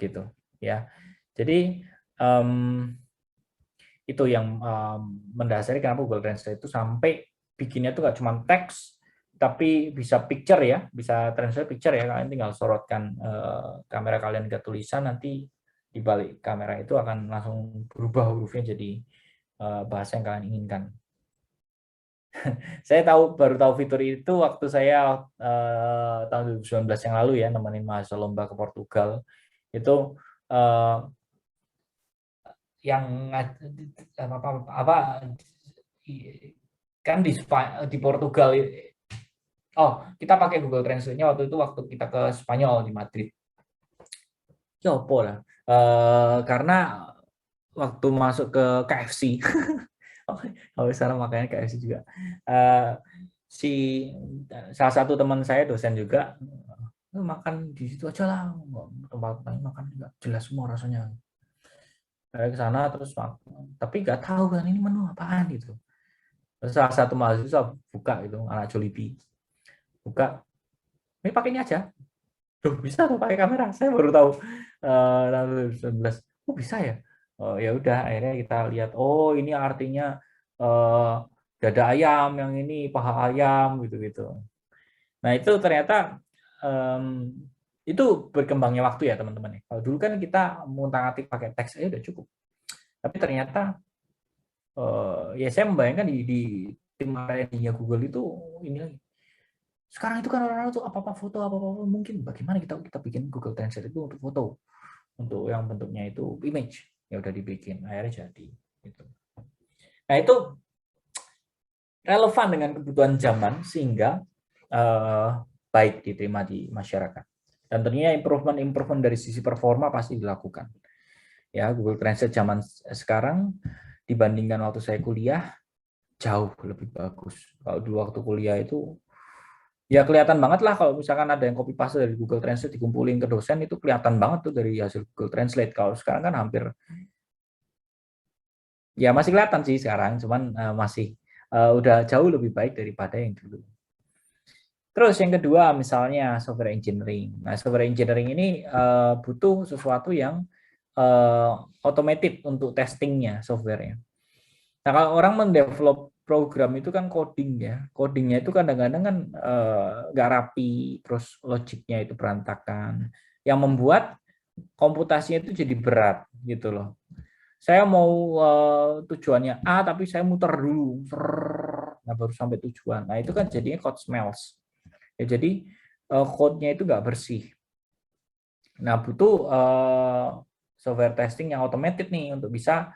gitu ya. Jadi itu yang mendasari kenapa Google Translate itu sampai bikinnya itu nggak cuma teks, tapi bisa picture ya, bisa translate picture ya. Kalian tinggal sorotkan kamera kalian ke tulisan, nanti di balik kamera itu akan langsung berubah hurufnya jadi bahasa yang kalian inginkan. Saya baru tahu fitur itu waktu saya tahun 2019 yang lalu ya, nemenin mahasiswa lomba ke Portugal. Itu yang apa kan di Portugal. Oh, kita pakai Google Translate-nya waktu kita ke Spanyol di Madrid. Ya apa lah. Karena waktu masuk ke KFC. Kalau sekarang makanya KFC juga. Salah satu teman saya dosen juga makan di situ aja lah, tempat makan nggak jelas semua rasanya. Saya ke sana terus tapi nggak tahu kan ini menu apaan gitu. Terus salah satu mahasiswa buka itu, anak Jollibee buka, ini pakai ini aja. Loh, bisa tuh pakai kamera. Saya baru tahu tahun 2019. Oh bisa ya. Oh ya udah, akhirnya kita lihat. Oh ini artinya dada ayam, yang ini paha ayam gitu-gitu. Nah itu ternyata itu berkembangnya waktu ya teman-teman. Kalau dulu kan kita mengutak-atik pakai teks aja udah cukup. Tapi ternyata ya saya membayangkan di tim R&D-nya Google itu ini lagi. Sekarang itu kan orang-orang tuh apa-apa foto, apa-apa mungkin. Bagaimana kita bikin Google Translate itu untuk foto, untuk yang bentuknya itu image, ya udah dibikin, akhirnya jadi. Gitu. Nah itu relevan dengan kebutuhan zaman sehingga baik diterima di masyarakat. Dan tentunya improvement dari sisi performa pasti dilakukan. Ya, Google Translate zaman sekarang dibandingkan waktu saya kuliah jauh lebih bagus. Kalau dulu waktu kuliah itu ya kelihatan banget lah kalau misalkan ada yang copy paste dari Google Translate dikumpulin ke dosen itu kelihatan banget tuh dari hasil Google Translate. Kalau sekarang kan hampir ya masih kelihatan sih sekarang, cuman masih udah jauh lebih baik daripada yang dulu. Terus yang kedua misalnya software engineering. Nah, software engineering ini butuh sesuatu yang automated untuk testingnya softwarenya. Nah, kalau orang mendevelop program itu kan coding ya. Codingnya itu kadang-kadang kan nggak rapi, terus logiknya itu berantakan. Yang membuat komputasinya itu jadi berat gitu loh. Saya mau tujuannya A, tapi saya muter dulu. Nah, baru sampai tujuan. Nah, itu kan jadinya code smells. Ya, jadi code-nya itu nggak bersih. Nah, butuh software testing yang automated nih untuk bisa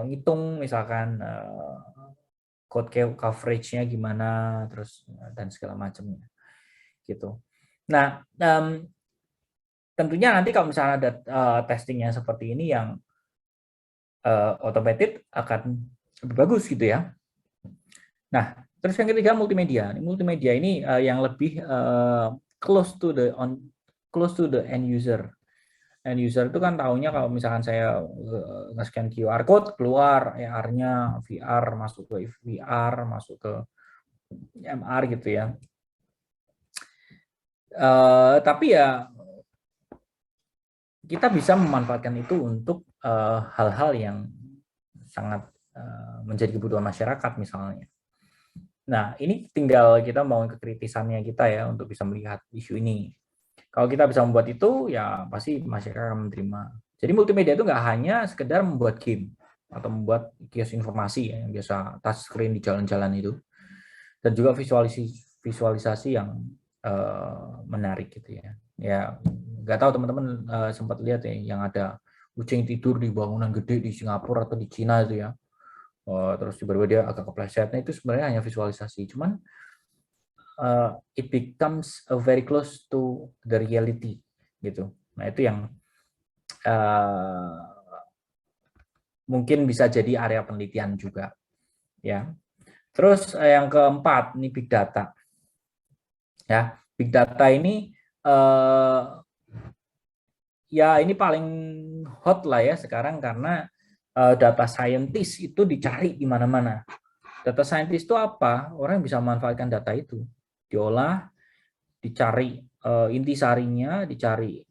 ngitung misalkan code coverage-nya gimana, terus dan segala macamnya, gitu. Nah, tentunya nanti kalau misalnya ada testingnya seperti ini yang automated akan lebih bagus gitu ya. Nah, terus yang ketiga multimedia. Multimedia ini yang lebih close to the end user. End user itu kan taunya kalau misalkan saya nge-scan QR code keluar AR-nya, VR masuk ke VR, masuk ke MR gitu ya. Tapi ya kita bisa memanfaatkan itu untuk hal-hal yang sangat menjadi kebutuhan masyarakat misalnya. Nah, ini tinggal kita bangun kekritisannya kita ya untuk bisa melihat isu ini. Kalau kita bisa membuat itu, ya pasti masyarakat akan menerima. Jadi multimedia itu nggak hanya sekedar membuat game atau membuat kios informasi ya, yang biasa touchscreen di jalan-jalan itu, dan juga visualisasi yang menarik gitu ya. Ya nggak tahu teman-teman sempat lihat ya, yang ada kucing tidur di bangunan gede di Singapura atau di Cina itu ya. Terus tiba-tiba dia agak kepleset. Nah, itu sebenarnya hanya visualisasi. Cuman it becomes very close to the reality gitu. Nah, itu yang mungkin bisa jadi area penelitian juga ya. Terus yang keempat ini big data. Ya, big data ini ya ini paling hot lah ya sekarang karena data scientist itu dicari di mana-mana. Data scientist itu apa? Orang yang bisa memanfaatkan data itu, diolah, dicari intisarinya, dicari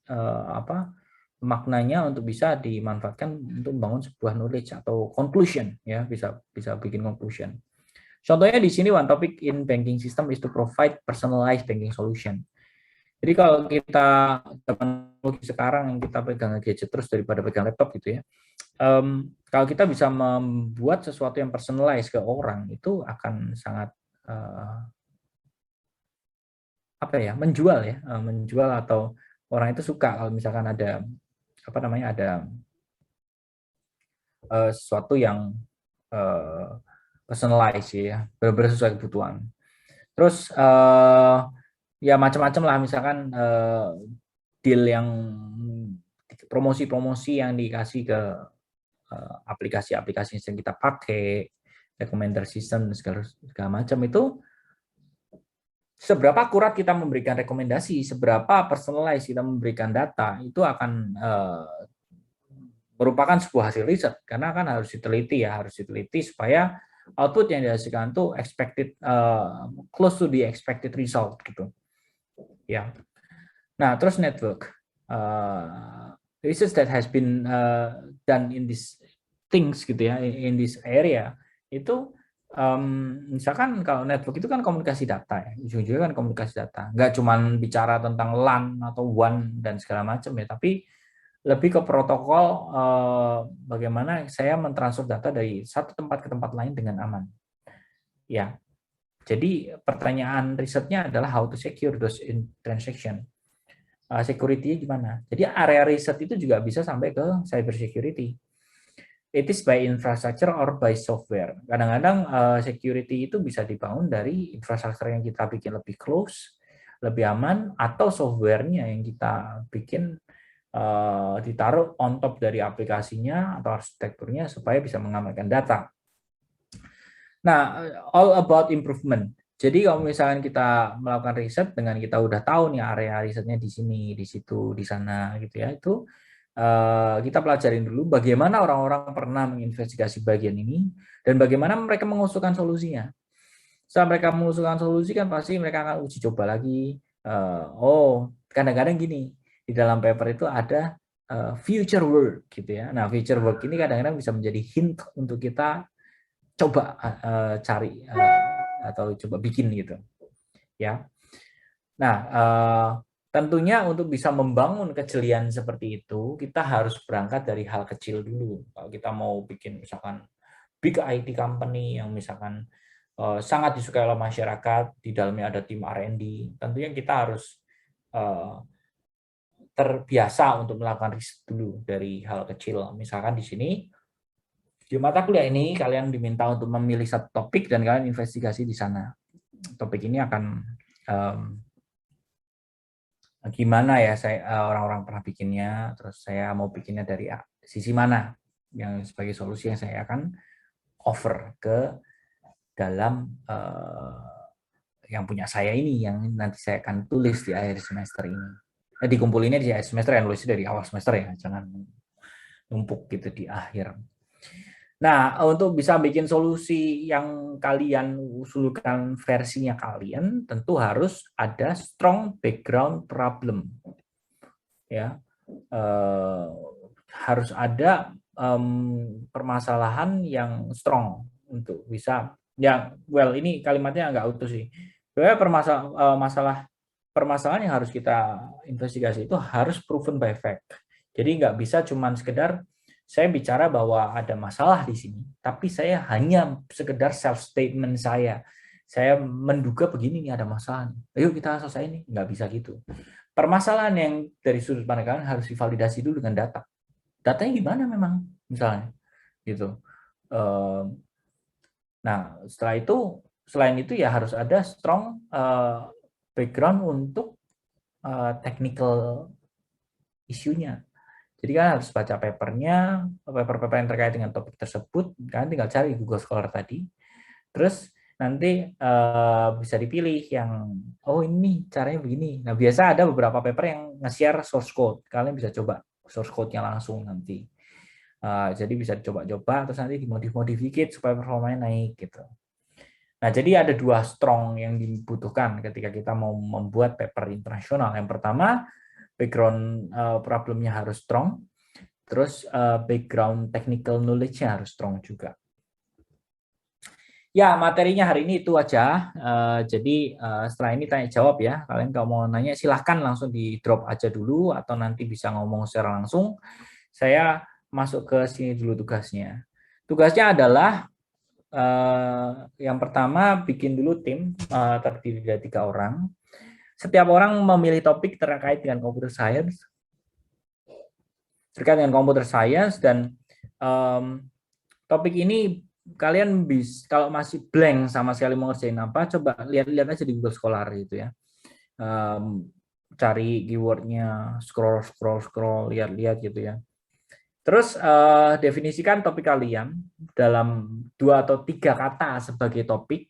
maknanya untuk bisa dimanfaatkan untuk membangun sebuah knowledge atau conclusion ya, bisa bikin conclusion. Contohnya di sini one topic in banking system is to provide personalized banking solution. Jadi kalau kita teknologi sekarang yang kita pegang gadget terus daripada pegang laptop gitu ya, kalau kita bisa membuat sesuatu yang personalized ke orang itu akan sangat menjual atau orang itu suka kalau misalkan ada sesuatu yang personalized ya, benar-benar sesuai kebutuhan. Terus ya macam-macam lah, misalkan deal yang promosi-promosi yang dikasih ke aplikasi-aplikasi yang kita pakai, recommender system segala macam itu, seberapa akurat kita memberikan rekomendasi, seberapa personalized kita memberikan data, itu akan merupakan sebuah hasil riset, karena kan harus diteliti supaya output yang dihasilkan itu expected close to the expected result gitu. Ya. Nah, terus network. Research that has been done in these things gitu ya, in this area itu misalkan kalau network itu kan komunikasi data ya, ujung-ujungnya kan komunikasi data, nggak cuma bicara tentang LAN atau WAN dan segala macam ya, tapi lebih ke protokol bagaimana saya mentransfer data dari satu tempat ke tempat lain dengan aman. Ya, jadi pertanyaan risetnya adalah how to secure those transaction. Security-nya gimana? Jadi area riset itu juga bisa sampai ke cyber security. It is by infrastructure or by software. Kadang-kadang security itu bisa dibangun dari infrastruktur yang kita bikin lebih close, lebih aman, atau softwarenya yang kita bikin ditaruh on top dari aplikasinya atau arsitekturnya supaya bisa mengamankan data. Nah, all about improvement. Jadi kalau misalkan kita melakukan riset dengan kita udah tahu nih area risetnya di sini, di situ, di sana gitu ya, itu kita pelajarin dulu bagaimana orang-orang pernah menginvestigasi bagian ini dan bagaimana mereka mengusulkan solusinya. Setelah mereka mengusulkan solusi kan pasti mereka akan uji coba lagi. Oh, kadang-kadang gini, di dalam paper itu ada future work gitu ya. Nah, future work ini kadang-kadang bisa menjadi hint untuk kita coba cari atau coba bikin gitu ya. Nah, tentunya untuk bisa membangun kejelian seperti itu kita harus berangkat dari hal kecil dulu. Kalau kita mau bikin misalkan big IT company yang misalkan sangat disukai oleh masyarakat, di dalamnya ada tim R&D, tentunya kita harus terbiasa untuk melakukan riset dulu dari hal kecil. Misalkan di sini di mata kuliah ini kalian diminta untuk memilih satu topik dan kalian investigasi di sana. Topik ini akan gimana ya saya orang-orang pernah bikinnya, terus saya mau bikinnya dari sisi mana yang sebagai solusi yang saya akan offer ke dalam yang punya saya ini yang nanti saya akan tulis di akhir semester ini. Dikumpulinnya di akhir semester yang nulisnya dari awal semester ya, jangan numpuk gitu di akhir. Nah, untuk bisa bikin solusi yang kalian usulkan versinya kalian, tentu harus ada strong background problem. Ya, harus ada permasalahan yang strong untuk bisa, ya, well ini kalimatnya agak utuh sih. Permasalahan yang harus kita investigasi itu harus proven by fact. Jadi nggak bisa cuman sekedar saya bicara bahwa ada masalah di sini, tapi saya hanya sekedar self statement saya. Saya menduga begini nih ada masalah. Ayo kita selesai ini, nggak bisa gitu. Permasalahan yang dari sudut pandang kalian harus divalidasi dulu dengan data. Datanya gimana memang, misalnya, gitu. Nah, setelah itu, selain itu ya harus ada strong background untuk technical isunya. Jadi kan harus baca papernya, paper-paper yang terkait dengan topik tersebut, kan tinggal cari Google Scholar tadi. Terus nanti bisa dipilih yang, oh ini caranya begini. Nah biasa ada beberapa paper yang nge-share source code, kalian bisa coba source code-nya langsung nanti. Jadi bisa dicoba-coba, terus nanti dimodif-modif dikit supaya performanya naik gitu. Nah jadi ada dua strong yang dibutuhkan ketika kita mau membuat paper internasional. Yang pertama, background problemnya harus strong, terus background technical knowledge-nya harus strong juga. Ya, materinya hari ini itu aja. Jadi setelah ini tanya jawab ya. Kalian kalau mau nanya silahkan langsung di drop aja dulu atau nanti bisa ngomong secara langsung. Saya masuk ke sini dulu tugasnya. Tugasnya adalah yang pertama bikin dulu tim terdiri dari 3 orang. Setiap orang memilih topik terkait dengan computer science, dan topik ini kalian bisa, kalau masih blank sama sekali mau ngerjain apa, coba lihat-lihat aja di Google Scholar gitu ya. Cari keywordnya, scroll, lihat-lihat gitu ya. Terus definisikan topik kalian dalam 2 atau 3 kata sebagai topik,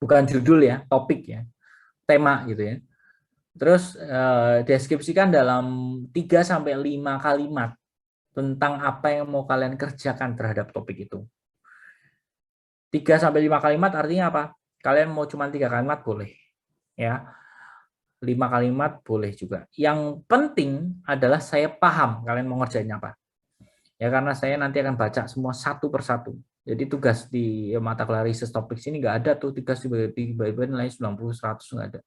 bukan judul ya, topik ya. Tema gitu ya. Terus deskripsikan dalam 3-5 kalimat tentang apa yang mau kalian kerjakan terhadap topik itu. 3-5 kalimat artinya apa? Kalian mau cuma 3 kalimat boleh. Ya. 5 kalimat boleh juga. Yang penting adalah saya paham kalian mau ngerjain apa. Ya karena saya nanti akan baca semua satu persatu. Jadi tugas di mata kuliah research topics ini nggak ada tuh tugas tiba-tiba nilai 90, 100 nggak ada.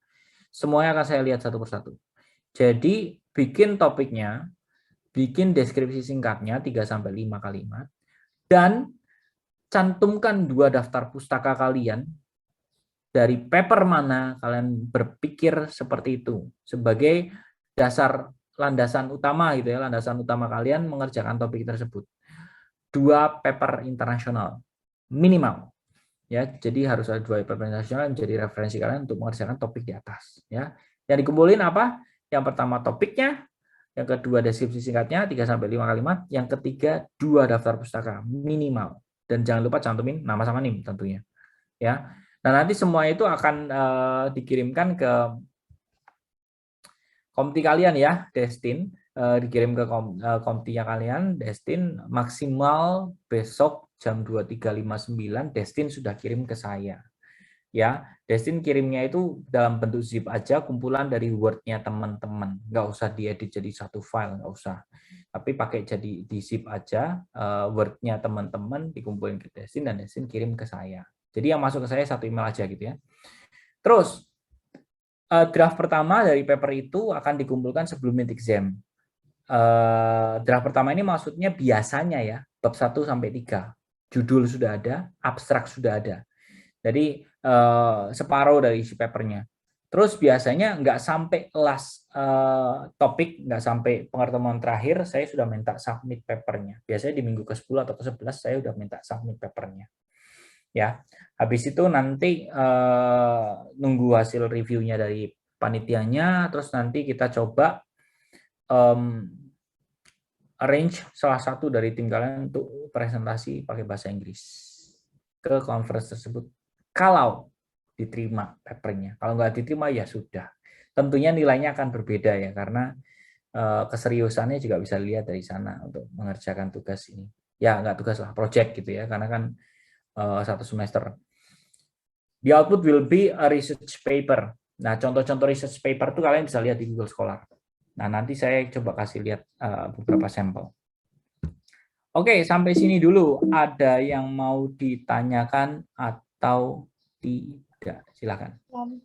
Semuanya akan saya lihat satu persatu. Jadi bikin topiknya, bikin deskripsi singkatnya 3-5 kalimat, dan cantumkan 2 daftar pustaka kalian dari paper mana kalian berpikir seperti itu sebagai dasar landasan utama gitu ya, landasan utama kalian mengerjakan topik tersebut. 2 paper internasional minimal. Ya, jadi harus ada 2 paper internasional yang menjadi referensi kalian untuk mengerjakan topik di atas. Ya, yang dikumpulin apa? Yang pertama topiknya, yang kedua deskripsi singkatnya 3-5 kalimat, yang ketiga 2 daftar pustaka minimal. Dan jangan lupa cantumin nama sama NIM tentunya. Ya, nah nanti semua itu akan dikirimkan ke komti kalian ya, Destin. Dikirim ke komtinya kalian, Destin, maksimal besok jam 23.59 Destin sudah kirim ke saya. Ya, Destin kirimnya itu dalam bentuk zip aja, kumpulan dari Word-nya teman-teman. Nggak usah diedit jadi satu file, nggak usah. Tapi pakai jadi di zip aja, Word-nya teman-teman dikumpulin ke Destin dan Destin kirim ke saya. Jadi yang masuk ke saya 1 email aja gitu ya. Terus draft pertama dari paper itu akan dikumpulkan sebelum mid exam. Draft pertama ini maksudnya biasanya ya, bab 1 sampai 3. Judul sudah ada, abstrak sudah ada. Jadi separuh dari isi papernya. Terus biasanya nggak sampai last topik, nggak sampai pertemuan terakhir, saya sudah minta submit papernya. Biasanya di minggu ke-10 atau ke-11 saya sudah minta submit papernya. Ya, habis itu nanti nunggu hasil reviewnya dari panitianya, terus nanti kita coba arrange salah satu dari tim kalian untuk presentasi pakai bahasa Inggris ke conference tersebut. Kalau diterima papernya, kalau nggak diterima ya sudah. Tentunya nilainya akan berbeda ya, karena keseriusannya juga bisa dilihat dari sana untuk mengerjakan tugas ini. Ya nggak tugas lah, project gitu ya, karena kan 1 semester. The output will be a research paper. Nah, contoh-contoh research paper itu kalian bisa lihat di Google Scholar. Nah, nanti saya coba kasih lihat beberapa sampel. Oke, sampai sini dulu. Ada yang mau ditanyakan atau tidak? Silakan.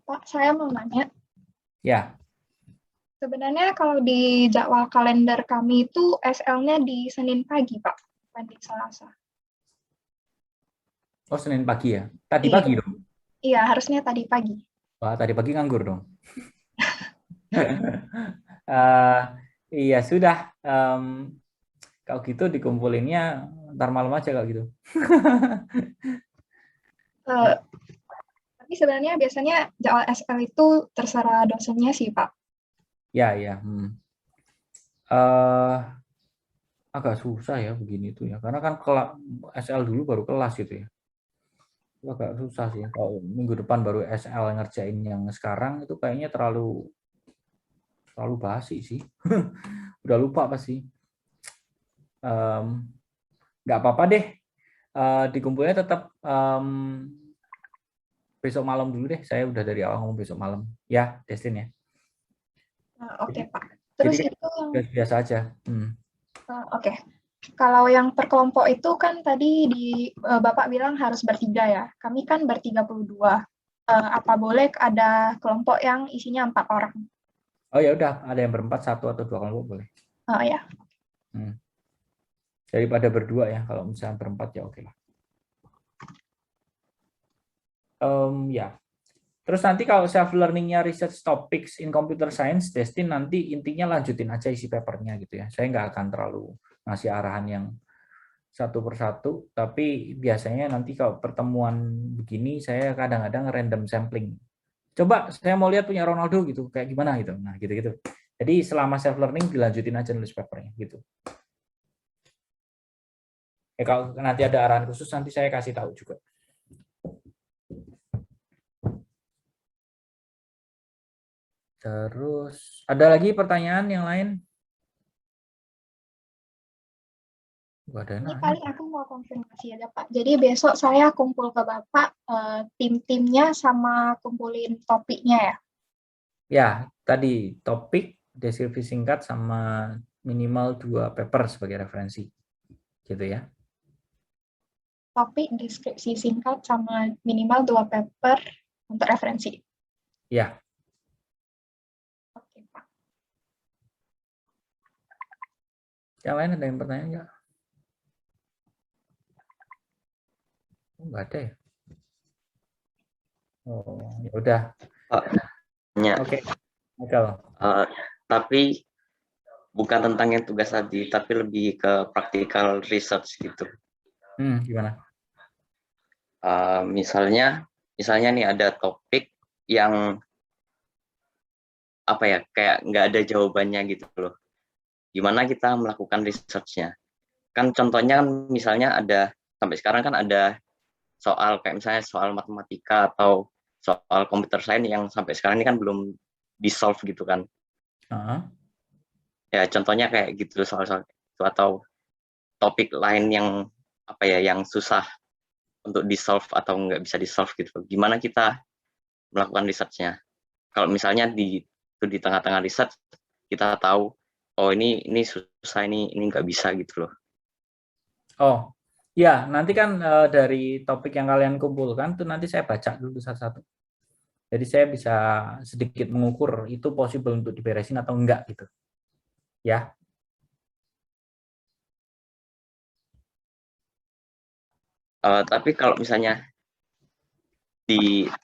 Pak, saya mau nanya. Ya. Sebenarnya kalau di jadwal kalender kami itu SL-nya di Senin pagi, Pak, bukan di Selasa. Oh, Senin pagi ya? Tadi Iya. pagi dong? Iya, harusnya tadi pagi. Wah, tadi pagi nganggur dong. Iya, sudah. Kalau gitu dikumpulinnya ntar malam aja kalau gitu. Tapi sebenarnya biasanya jadwal SL itu terserah dosennya sih, Pak. Ya, ya. Agak susah ya begini tuh ya, karena kan SL dulu baru kelas gitu ya. Itu agak susah sih. Kalau minggu depan baru SL ngerjain yang sekarang itu kayaknya terlalu basi sih. Udah lupa pasti. Nggak apa-apa deh. Dikumpulnya tetap besok malam dulu deh. Saya udah dari awal ngomong besok malam. Ya, Destin ya. Oke, Pak. Terus Jadi itu yang biasa aja. Oke. Kalau yang per kelompok itu kan tadi Bapak bilang harus bertiga ya. Kami kan ber-32. Apa boleh ada kelompok yang isinya 4 orang? Oh ya udah, ada yang berempat, 1 atau 2 kelompok boleh. Oh ya. Daripada berdua ya, kalau misalnya berempat ya oke lah. Ya. Terus nanti kalau self learningnya research topics in computer science, Destin nanti intinya lanjutin aja isi papernya gitu ya. Saya nggak akan terlalu ngasih arahan yang satu persatu, tapi biasanya nanti kalau pertemuan begini saya kadang-kadang random sampling. Coba saya mau lihat punya Ronaldo gitu, kayak gimana gitu. Nah gitu-gitu. Jadi selama self learning dilanjutin aja nulis papernya gitu. Kalau nanti ada arahan khusus nanti saya kasih tahu juga. Terus, ada lagi pertanyaan yang lain? Ini paling aku mau konfirmasi aja, Pak. Jadi besok saya kumpul ke Bapak, tim-timnya sama kumpulin topiknya ya? Ya, tadi topik, deskripsi singkat, sama minimal 2 paper sebagai referensi. Gitu ya. Topik, deskripsi singkat, sama minimal 2 paper untuk referensi. Ya. Oke, Pak. Yang lain ada yang bertanya nggak? Nggak ada ya? Oh, ya udah. Oke. Michael. Tapi bukan tentang yang tugas tadi, tapi lebih ke practical research gitu. Gimana? Misalnya nih ada topik yang apa ya, kayak nggak ada jawabannya gitu loh. Gimana kita melakukan research-nya? Kan contohnya kan misalnya ada, sampai sekarang kan ada soal kayak misalnya soal matematika atau soal computer science yang sampai sekarang ini kan belum di-solve gitu kan. Ya contohnya kayak gitu soal-soal itu, atau topik lain yang apa ya, yang susah untuk di-solve atau nggak bisa di-solve gitu. Gimana kita melakukan research-nya? Kalau misalnya di tengah-tengah riset kita tahu, oh ini susah, ini nggak bisa gitu loh. Oh, ya, nanti kan dari topik yang kalian kumpulkan tuh nanti saya baca dulu satu-satu. Jadi saya bisa sedikit mengukur itu possible untuk diberesin atau enggak gitu. Ya. Tapi kalau misalnya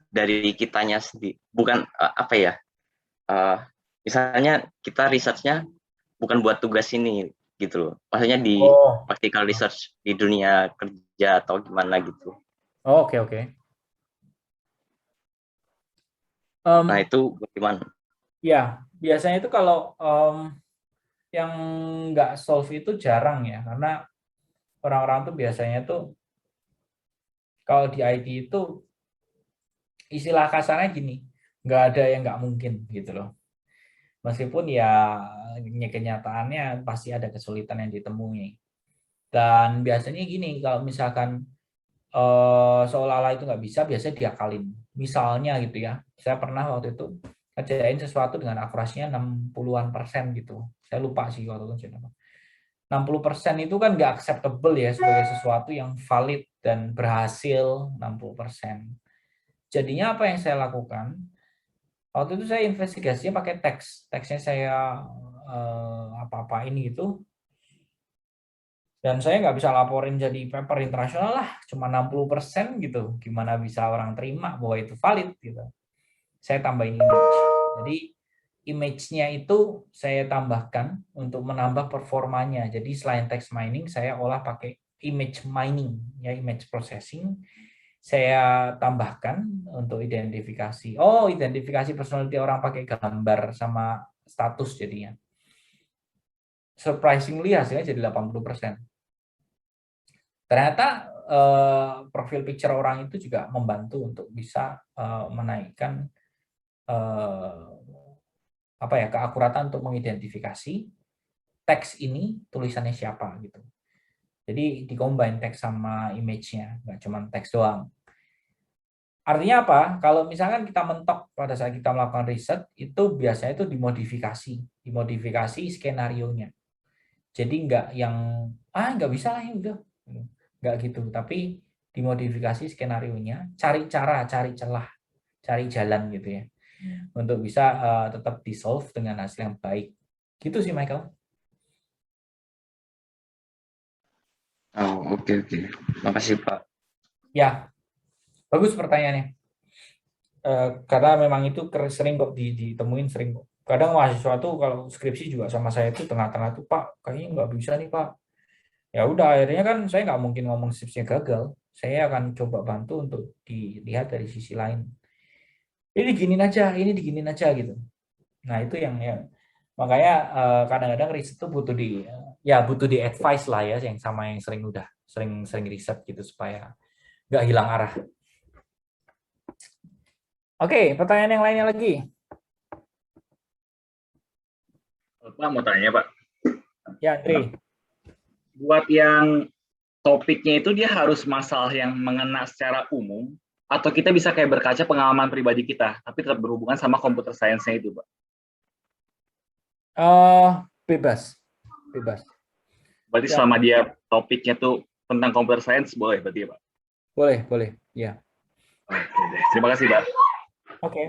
dari kitanya sendiri, bukan apa ya, misalnya kita research-nya bukan buat tugas ini gitu loh. Maksudnya di practical research di dunia kerja atau gimana gitu. Oh, oke. Nah itu bagaimana? Ya, biasanya itu kalau yang nggak solve itu jarang ya, karena orang-orang tuh biasanya tuh kalau di IT itu istilah kasarnya gini, nggak ada yang nggak mungkin gitu loh. Meskipun ya kenyataannya pasti ada kesulitan yang ditemui. Dan biasanya gini, kalau misalkan seolah-olah itu nggak bisa, biasanya diakalin. Misalnya gitu ya, saya pernah waktu itu ngerjain sesuatu dengan akurasinya 60-an% gitu. Saya lupa sih waktu itu 60% itu kan nggak acceptable ya sebagai sesuatu yang valid dan berhasil 60%. Jadinya apa yang saya lakukan? Waktu itu saya investigasinya pakai teks. Teksnya saya apa-apain gitu. Dan saya nggak bisa laporin jadi paper internasional lah, cuma 60% gitu. Gimana bisa orang terima bahwa itu valid gitu. Saya tambahin image. Jadi image-nya itu saya tambahkan untuk menambah performanya. Jadi selain text mining, saya olah pakai image mining, ya image processing. Saya tambahkan untuk identifikasi. Oh, identifikasi personality orang pakai gambar sama status jadinya. Surprisingly hasilnya jadi 80%. Ternyata profil picture orang itu juga membantu untuk bisa menaikkan apa ya, keakuratan untuk mengidentifikasi teks ini tulisannya siapa gitu. Jadi di-combine teks sama image-nya, nggak cuma teks doang. Artinya apa? Kalau misalkan kita mentok pada saat kita melakukan riset, itu biasanya itu dimodifikasi skenario-nya. Jadi nggak yang nggak bisa lah ya udah, nggak gitu. Tapi dimodifikasi skenario-nya, cari cara, cari celah, cari jalan gitu ya, untuk bisa tetap di-solve dengan hasil yang baik. Gitu sih Michael. Oh, oke. Makasih Pak. Ya, bagus pertanyaannya. Karena memang itu sering kok ditemuin, sering kok. Kadang mahasiswa tuh kalau skripsi juga sama saya itu tengah-tengah tuh, Pak, kayaknya nggak bisa nih Pak. Ya udah, akhirnya kan saya nggak mungkin ngomong skripsinya gagal. Saya akan coba bantu untuk dilihat dari sisi lain. Ini diginin aja gitu. Nah itu yang makanya kadang-kadang riset itu butuh di advice lah ya, yang sama yang sering riset gitu supaya nggak hilang arah. Oke, pertanyaan yang lainnya lagi. Pak mau tanya Pak. Ya, Andri. Buat yang topiknya itu dia harus masalah yang mengena secara umum, atau kita bisa kayak berkaca pengalaman pribadi kita, tapi tetap berhubungan sama computer science-nya itu, Pak? Bebas. Berarti Ya. selama dia topiknya tuh tentang computer science, boleh berarti ya, Pak? Boleh, ya. Oke deh. Terima kasih, Pak. Oke.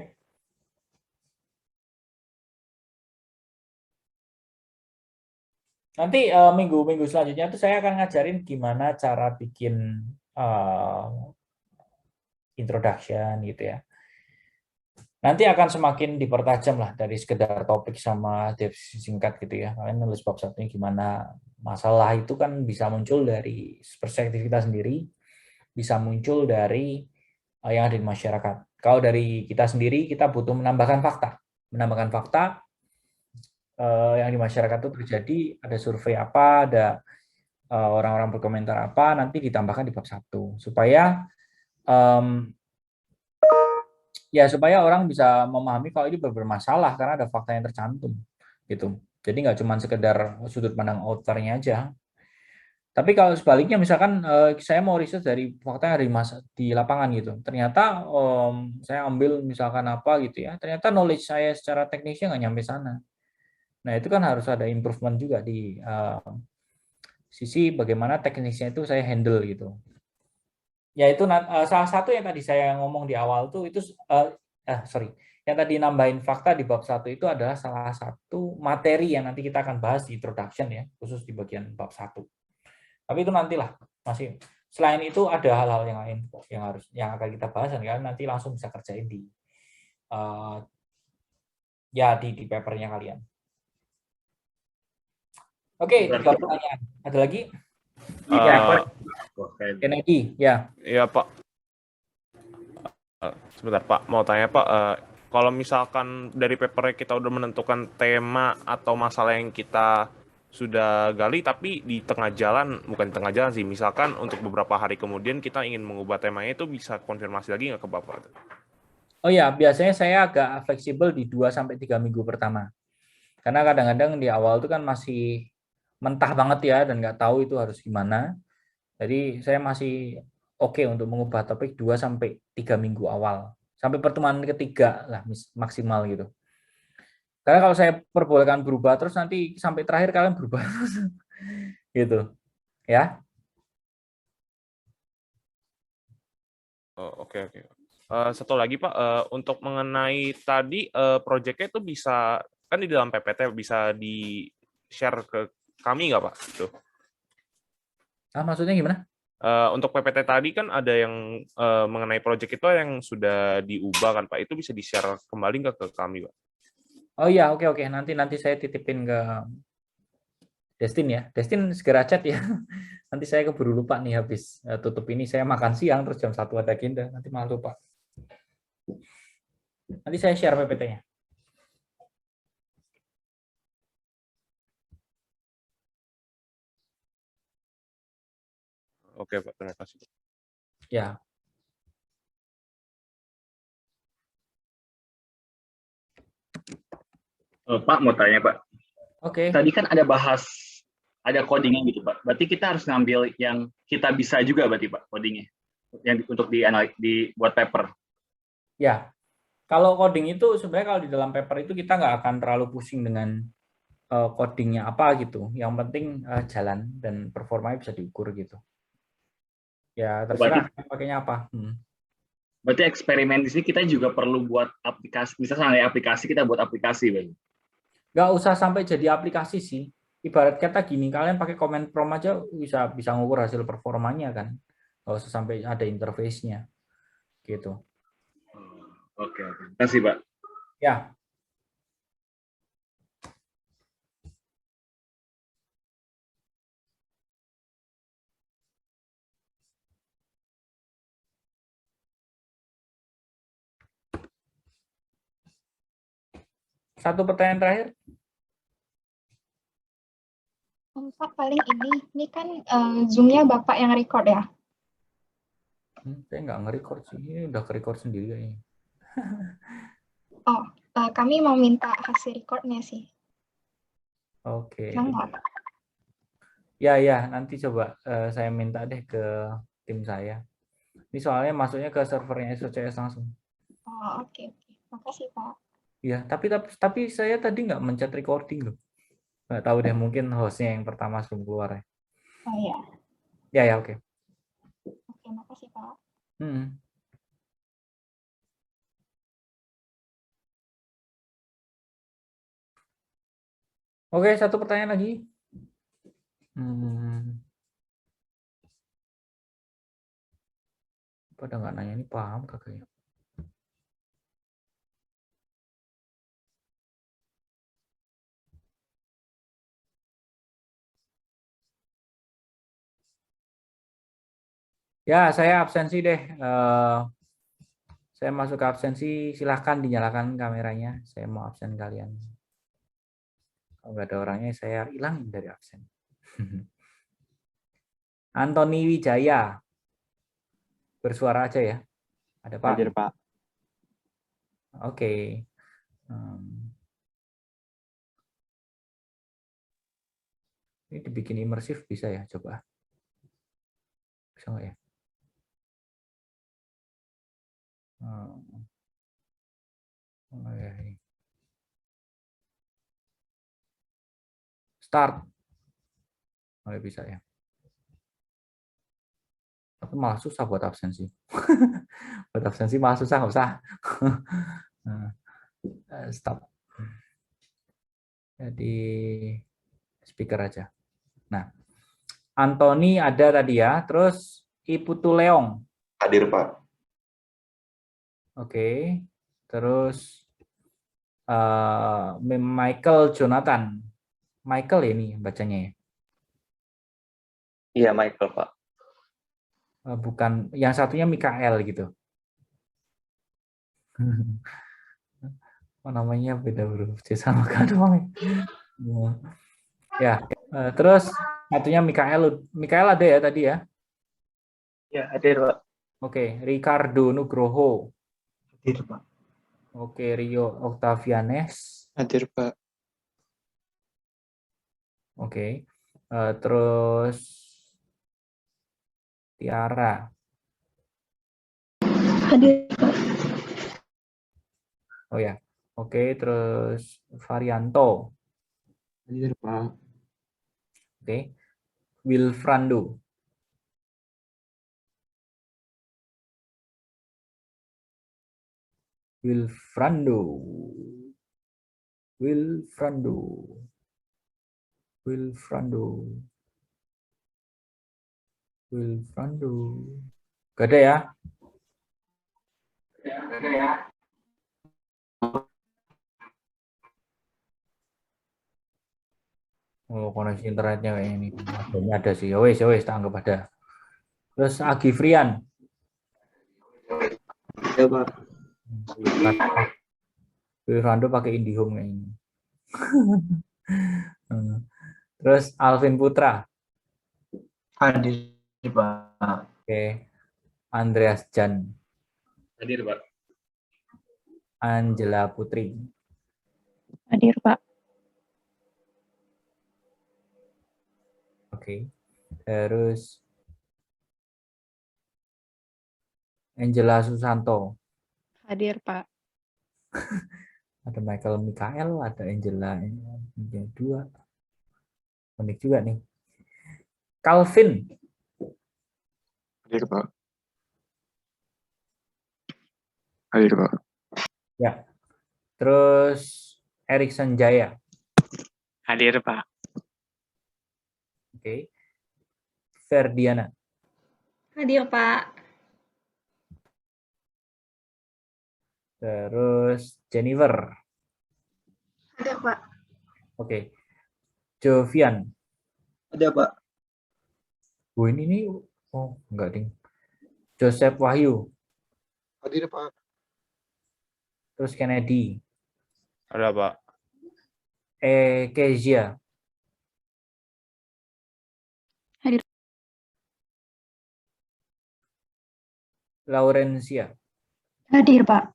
Nanti minggu selanjutnya tuh saya akan ngajarin gimana cara bikin introduction gitu ya. Nanti akan semakin dipertajam lah dari sekedar topik sama deskripsi singkat gitu ya. Kalian nulis bab satunya gimana. Masalah itu kan bisa muncul dari perspektif kita sendiri. bisa muncul dari yang ada di masyarakat. Kalau dari kita sendiri, kita butuh menambahkan fakta. Menambahkan fakta yang di masyarakat itu terjadi, ada survei apa, ada orang-orang berkomentar apa, nanti ditambahkan di bab 1. Supaya supaya orang bisa memahami kalau ini bermasalah karena ada fakta yang tercantum gitu. Jadi nggak cuma sekedar sudut pandang authornya aja. Tapi kalau sebaliknya misalkan saya mau riset dari fakta yang ada di lapangan gitu. Ternyata saya ambil misalkan apa gitu ya. Ternyata knowledge saya secara teknisnya nggak nyampe sana. Nah, itu kan harus ada improvement juga di sisi bagaimana teknisnya itu saya handle gitu. Ya itu salah satu yang tadi saya ngomong di awal tuh itu yang tadi nambahin fakta di bab 1 itu adalah salah satu materi yang nanti kita akan bahas di introduction ya, khusus di bagian bab 1. Tapi itu nantilah, masih selain itu ada hal-hal yang lain yang akan kita bahas dan kalian nanti langsung bisa kerjain di di papernya kalian. Oke, 3 pertanyaan. Ada lagi? Kennedy, ya. Iya, Pak. Sebentar, Pak. Mau tanya, Pak. Kalau misalkan dari papernya kita udah menentukan tema atau masalah yang kita sudah gali, tapi di tengah jalan, bukan di tengah jalan sih, misalkan untuk beberapa hari kemudian kita ingin mengubah temanya, itu bisa konfirmasi lagi nggak ke Bapak? Oh ya, biasanya saya agak fleksibel di 2-3 minggu pertama. Karena kadang-kadang di awal itu kan masih mentah banget ya, dan nggak tahu itu harus gimana. Jadi saya masih oke untuk mengubah topik 2-3 minggu awal. Sampai pertemuan ketiga lah maksimal gitu. Karena kalau saya perbolehkan berubah terus nanti sampai terakhir kalian berubah terus. Gitu. Ya. Oh, oke. Satu lagi, Pak, untuk mengenai tadi proyeknya itu bisa kan di dalam PPT bisa di-share ke kami nggak, Pak? Tuh. Maksudnya gimana? Untuk PPT tadi kan ada yang mengenai proyek itu yang sudah diubah kan, Pak. Itu bisa di-share kembali nggak ke kami, Pak? Oh iya, oke. Nanti saya titipin ke Destin ya. Destin segera chat ya. Nanti saya keburu lupa nih habis tutup ini saya makan siang terus jam 1 ada agenda. Nanti malah lupa. Nanti saya share PPT-nya. Oke, Pak. Terima kasih. Ya. Pak mau tanya, Pak. Oke. Tadi kan ada codingnya gitu, Pak. Berarti kita harus ngambil yang kita bisa juga berarti, Pak, codingnya. Yang untuk dibuat paper. Ya. Kalau coding itu sebenarnya kalau di dalam paper itu kita nggak akan terlalu pusing dengan codingnya apa gitu. Yang penting jalan dan performanya bisa diukur gitu. Ya terserah pakainya apa. Berarti eksperimen di sini kita juga perlu buat aplikasi. Misalnya aplikasi kita buat aplikasi, Pak. Nggak usah sampai jadi aplikasi sih. Ibarat kata gini, kalian pakai comment prompt aja bisa ngukur hasil performanya kan. Nggak usah sampai ada interface-nya. Gitu. Oke. Terima kasih, Pak. Ya. Satu pertanyaan terakhir. Pak, paling ini kan Zoom-nya Bapak yang record ya? Saya nggak nge-record sih, ini udah ke-record sendiri kayaknya. Kami mau minta hasil recordnya sih. Oke. Enggak. Ya, nanti coba saya minta deh ke tim saya. Ini soalnya masuknya ke servernya SOCS langsung. Oh, oke. Makasih, Pak. Ya, tapi saya tadi nggak mencet recording loh. Nggak tahu deh, mungkin hostnya yang pertama sebelum keluar ya. Oh iya. Ya, oke. Oke, makasih, Pak. Oke, satu pertanyaan lagi. Pada nggak nanya ini paham kagak ya? Ya, saya absensi deh. Saya masuk ke absensi, silahkan dinyalakan kameranya. Saya mau absen kalian. Kalau nggak ada orangnya, saya hilangin dari absen. Antoni Wijaya. Bersuara aja ya. Ada Pak? Hadir, Pak. Oke. Ini dibikin imersif bisa ya? Coba. Bisa nggak ya? Oh, ya, ini. Start. Oh, bisa ya. Tapi malah susah buat absensi. Buat absensi malah susah, nggak usah. Stop. Jadi speaker aja. Nah, Antoni ada tadi ya. Terus Iputu Leong. Hadir, Pak. Oke. Terus Michael Jonathan. Michael ini bacanya ya? Iya, Michael, Pak. Bukan, yang satunya Mikael gitu. Namanya beda huruf C sama K doang. Ya, terus satunya Mikael. Mikael ada ya tadi ya? Ya, hadir, Pak. Oke, Ricardo Nugroho. Hadir, Pak. Oke, Rio Octavianes. Hadir, Pak. Oke, terus Tiara. Hadir. Oh ya, oke, terus Varianto. Hadir, Pak. Oke, Wilfrando. Wilfrando. Wilfrando. Wilfrando. Wilfrando. Gak ada ya? Oh, koneksi internetnya kayak ini. Ada sih. Ya wes, tak anggap ada. Terus Agi Frian. Ya, Pak. Wilfrando pakai IndiHome kayak ini. Terus Alvin Putra. Hadir, Pak. Oke. Andreas Jan. Hadir, Pak. Angela Putri. Hadir, Pak. Oke. Terus Angela Susanto. Hadir, Pak. Ada Michael Mikael, ada Angela. Ini dua. Unik juga nih. Calvin. Hadir, Pak. Hadir, Pak. Ya. Terus Erikson Jaya. Hadir, Pak. Oke. Ferdiana. Hadir, Pak. Terus Jennifer. Hadir, Pak. Oke. Jovian. Ada, Pak. Oh, ini oh enggak ding. Joseph Wahyu. Hadir, Pak. Terus Kennedy. Ada, Pak. Kezia. Hadir. Laurencia. Hadir, Pak.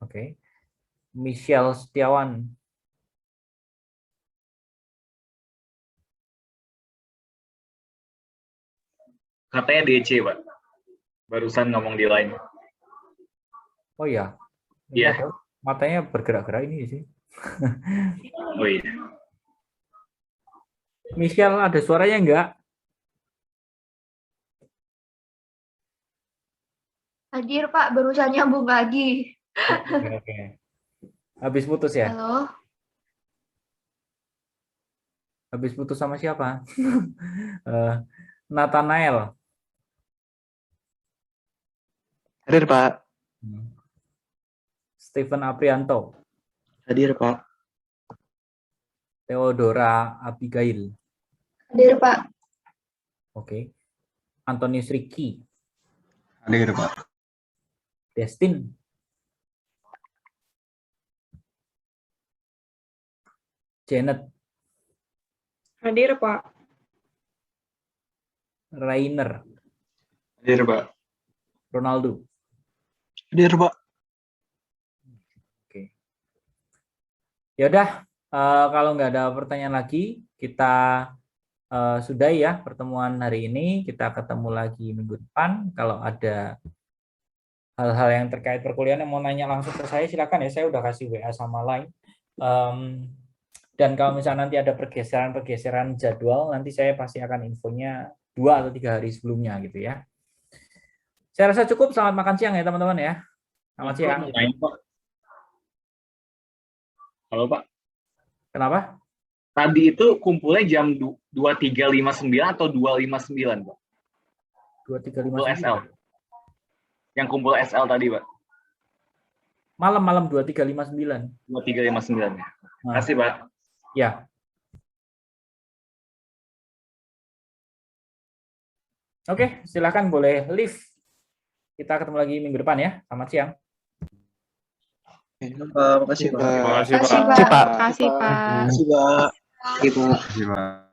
Oke. Michelle Setiawan. Katanya DC, Pak. Barusan ngomong di line. Oh ya. Iya. Matanya bergerak-gerak ini sih. Oh iya. Michelle ada suaranya enggak? Hadir, Pak. Berusaha nyambung lagi. Oke. Habis putus ya? Halo. Habis putus sama siapa? Nathanael. Hadir, Pak. Stephen Aprianto. Hadir, Pak. Theodora Abigail. Hadir, Pak. Oke. Antonius Ricky. Hadir, Pak. Destin. Janet. Hadir, Pak. Rainer. Hadir, Pak. Ronaldo. Hadir, Pak. Oke. Yaudah, kalau nggak ada pertanyaan lagi, kita sudahi ya pertemuan hari ini. Kita ketemu lagi minggu depan. Kalau ada hal-hal yang terkait perkuliahan yang mau nanya langsung ke saya, silakan ya. Saya udah kasih WA sama Line. Dan kalau misalnya nanti ada pergeseran jadwal, nanti saya pasti akan infonya 2 atau 3 hari sebelumnya gitu ya. Saya rasa cukup. Selamat makan siang ya teman-teman ya. Selamat siang. Halo Pak. Kenapa? Tadi itu kumpulnya jam 23.59 atau 2.59 Pak? 23.59. Kumpul SL. Yang kumpul SL tadi Pak. Malam 23.59. 23.59 ya. Terima kasih Pak. Ya. Oke, silakan boleh live. Kita ketemu lagi minggu depan ya. Selamat siang. Makasih, Pak. Terima kasih, Pak. Terima kasih, Pak. Makasih, Pak. Terima kasih, Pak.